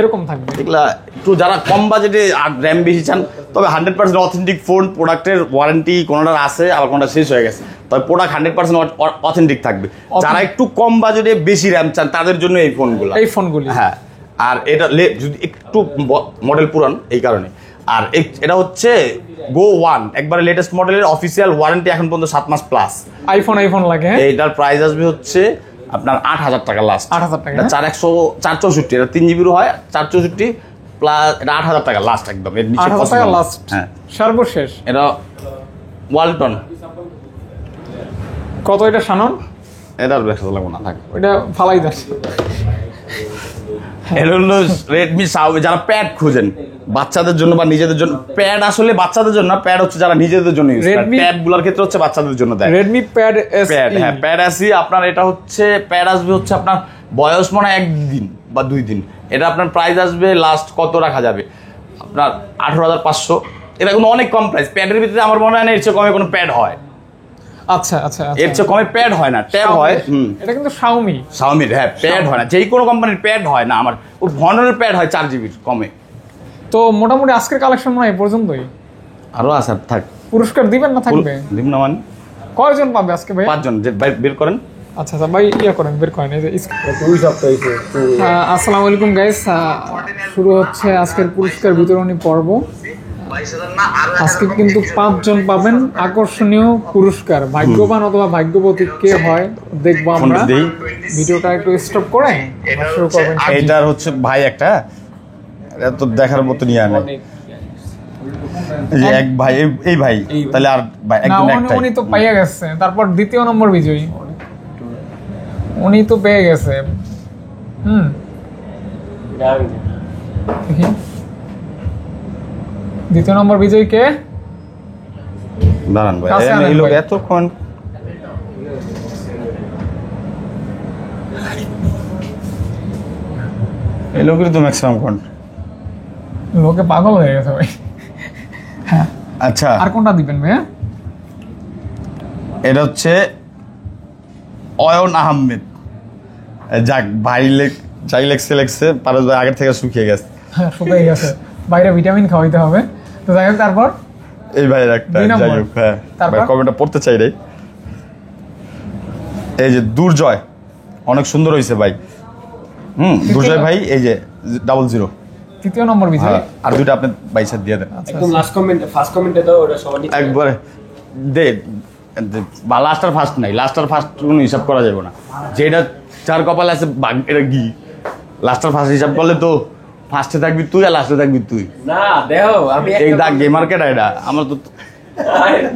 এরকম থাকবে। এগুলা একটু যারা কম বাজেটে আর র্যাম বেশি চান, তবে 100% অথেন্টিক ফোন, প্রোডাক্টের ওয়ারেন্টি কোনোটার আছে আবার কোনোটা শেষ হয়ে গেছে, তবে প্রোডাক্ট 100% অথেন্টিক থাকবে। যারা একটু কম বাজেটে বেশি র্যাম চান তাদের জন্য এই ফোনগুলো। হ্যাঁ, আর এটা যদি একটু মডেল পুরান এই কারণে। আর এটা হচ্ছে Go 1 একবারে লেটেস্ট মডেলের, অফিসিয়াল ওয়ারেন্টি এখন পর্যন্ত 7 মাস প্লাস। আইফোন লাগে। এইটার প্রাইস আসবে হচ্ছে আপনার 8,000 টাকা লাস্ট, 8,000 টাকা। 464, এটা 3GB হয়, 464 প্লাস এটা 8,000 টাকা লাস্ট, একদম এর নিচে 8,000 টাকা লাস্ট। হ্যাঁ, সর্বশেষ এটা ওয়ালটন, কত এটা শানন? এটার ব্যবসা লাগবে না, থাকে ওটা ফালাই দাস। এটা হলো Redmi Xiaomi, যারা প্যাড খুঁজেন বাচ্চাদের জন্য বা নিজেদের জন্য প্যাড আসলে বাচ্চাদের জন্য প্যাড হচ্ছে যারা নিজেদের জন্য ইউজ করে Redmi- ট্যাব গুলোর ক্ষেত্রে হচ্ছে বাচ্চাদের জন্য দেয় রেডমি প্যাড এস প্যাড হ্যাঁ প্যাড আসি আপনার এটা হচ্ছে প্যাড আসবে হচ্ছে আপনার বয়স মনে হয় 1 দিন বা 2 দিন এটা আপনার প্রাইস আসবে লাস্ট কত রাখা যাবে আপনার 18,500 এটা কিন্তু অনেক কম প্রাইস প্যাডের ভিতরে আমার মনে হয় না এর চেয়ে কমে কোনো প্যাড হয় আচ্ছা আচ্ছা এর চেয়ে কমে প্যাড হয় না ট্যাব হয় এটা কিন্তু Xiaomi Xiaomi হ্যাঁ প্যাড হয় না যেই কোনো কোম্পানির প্যাড হয় না আমার ওর Honor'ের প্যাড হয় 4 জিবির কমে তো মোটামুটি আজকের কালেকশন মনে হয় এই পর্যন্তই আরো আছে আর থাক পুরস্কার দিবেন না থাকবে দিন না মানে কয়জন পাবে আজকে ভাই 5 জন যে বের করেন আচ্ছা আচ্ছা ভাই ইয়া করেন বের করেন এই যে দুই সপ্তাহ হয়েছে আসসালামু আলাইকুম গাইস শুরু হচ্ছে আজকের পুরস্কার বিতরণী পর্ব আজকে কিন্তু 5 জন পাবেন আকর্ষণীয় পুরস্কার ভাগ্যবান অথবা ভাগ্যবতী কে হয় দেখবো আমরা ফোনটা দেই। ভিডিওটা একটু স্টপ করে শুরু করবেন এইটার হচ্ছে ভাই একটা এটা তো দেখার মতো নিয়ে আনে এই যে এক ভাই এই ভাই তাহলে আর ভাই না একদম একটাই উনি তো পাইয়া গেছে তারপর দ্বিতীয় নম্বর বিজয়ী উনি তো পেয়ে গেছে দেখি দ্বিতীয় নম্বর বিজয়ী কে দাঁড়ান ভাই কাছে আনেন এই লোক ভাই। এতক্ষণ এই লোকের তো ম্যাক্সিমাম কোন লোকে পাগল হয়ে গেছে ভাই আচ্ছা আর কোনটা দিবেন ভাইয়া এটা হচ্ছে অয়ন আহমেদ যাক ভাই যাই লেখছে পারস ভাই আগের থেকে শুকিয়ে গেছে শুকিয়ে গেছে বাইরে ভিটামিন খাওয়াইতে হবে তো যাই হোক তারপর এই ভাইয়ের একটা 2 নম্বর। যাই হোক হ্যাঁ তারপর? ভাই কমেন্টটা পড়তে চাই রে এই যে দুর্জয় অনেক সুন্দর হয়েছে ভাই দুর্জয় ভাই এই যে 00 তৃতীয় নম্বর বিজয়ী হ্যাঁ, আর দুইটা আপনি বাইসার দিয়ে দেন একদম লাস্ট কমেন্ট ফার্স্ট কমেন্টে দাও ওটা সবার নিচে একবারে দে বা লাস্ট আর ফার্স্ট নাই লাস্ট আর ফার্স্ট কোনো হিসাব করা যাবে না যেটা চার কপালে আছে এটা কি লাস্ট আর ফার্স্ট হিসাব করলে তো ফার্স্টে থাকবি তুই আর লাস্টে থাকবি তুই না দেখো আমি এই দা গেমার কেটা এটা আমার তো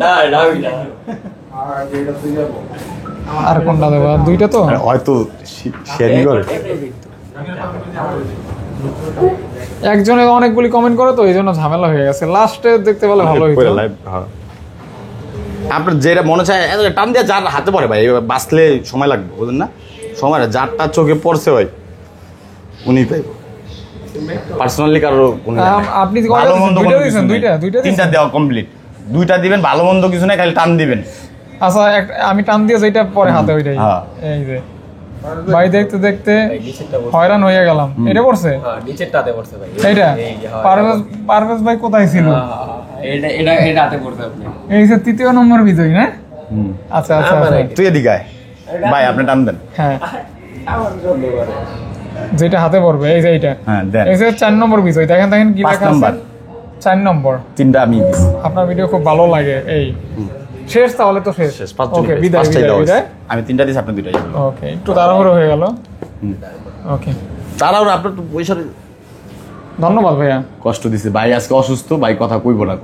না আমি না আর কোনটা দেবো আর দুইটা তো হয়তো শেয়ারিং করে একজনে অনেকগুলি কমেন্ট করে তো এই জন্য ঝামেলা হয়ে গেছে লাস্টে দেখতে পেলে ভালো হইতো আপনার যেটা মনে চায় এত টান দিয়ে যার হাতে পড়ে ভাই এবার বাঁচলে সময় লাগবে বুঝলেন না সময় না যারটা চোখে পড়ছে ভাই উনি পাইব পার্সোনালি কারো কোনো ইয়ে নাই। আপনি কি ভালো মন্দ দুইটা কোনো দিয়েছেন কিছু দুইটা নাই। দুইটা তিনটা দিয়েছেন? দেওয়া কমপ্লিট দুইটা দিবেন ভালো মন্দ কিছু নাই খালি টান দিবেন আচ্ছা আমি টান দিয়ে যেটা পরে হাতে ওইটাই হ্যাঁ। এই যে ভাই দেখতে দেখতে নিচেরটা বলছে হয়রান হয়ে গেলাম এটা পড়ছে হ্যাঁ নিচেরটাতে পড়ছে ভাই এইটা এই যে, হ্যাঁ, পারভেজ ভাই কোথায় ছিল এটা হাতে পড়ছে আপনি এই যে তৃতীয় নম্বর বিজয়ী না আচ্ছা আচ্ছা আমার আচ্ছা। আগে। তুই এদিকে আয় ভাই আপনি টান দেন হ্যাঁ আমার জন্য করে যেটা হাতে পড়বে এই যে এইটা হ্যাঁ দেন এই যে 4 নম্বর বিজয়ী দেখেন দেখেন কি 5 লেখা আছে নাম্বার। 4 নম্বর তিনটা আমি দিছি আপনার ভিডিও খুব ভালো লাগে এই শেষ তাহলে তো শেষ শেষ পাঁচ ওকে বিদায় বিদায় বিদায় আমি তিনটা দিছি আপনি দুইটাই ওকে একটু তাড়াহুড়ো হয়ে গেল ওকে তারাও আপনার তো পয়সা ধন্যবাদ ভাইয়া কষ্ট দিছে ভাই আজকে অসুস্থ ভাই কথা কইব না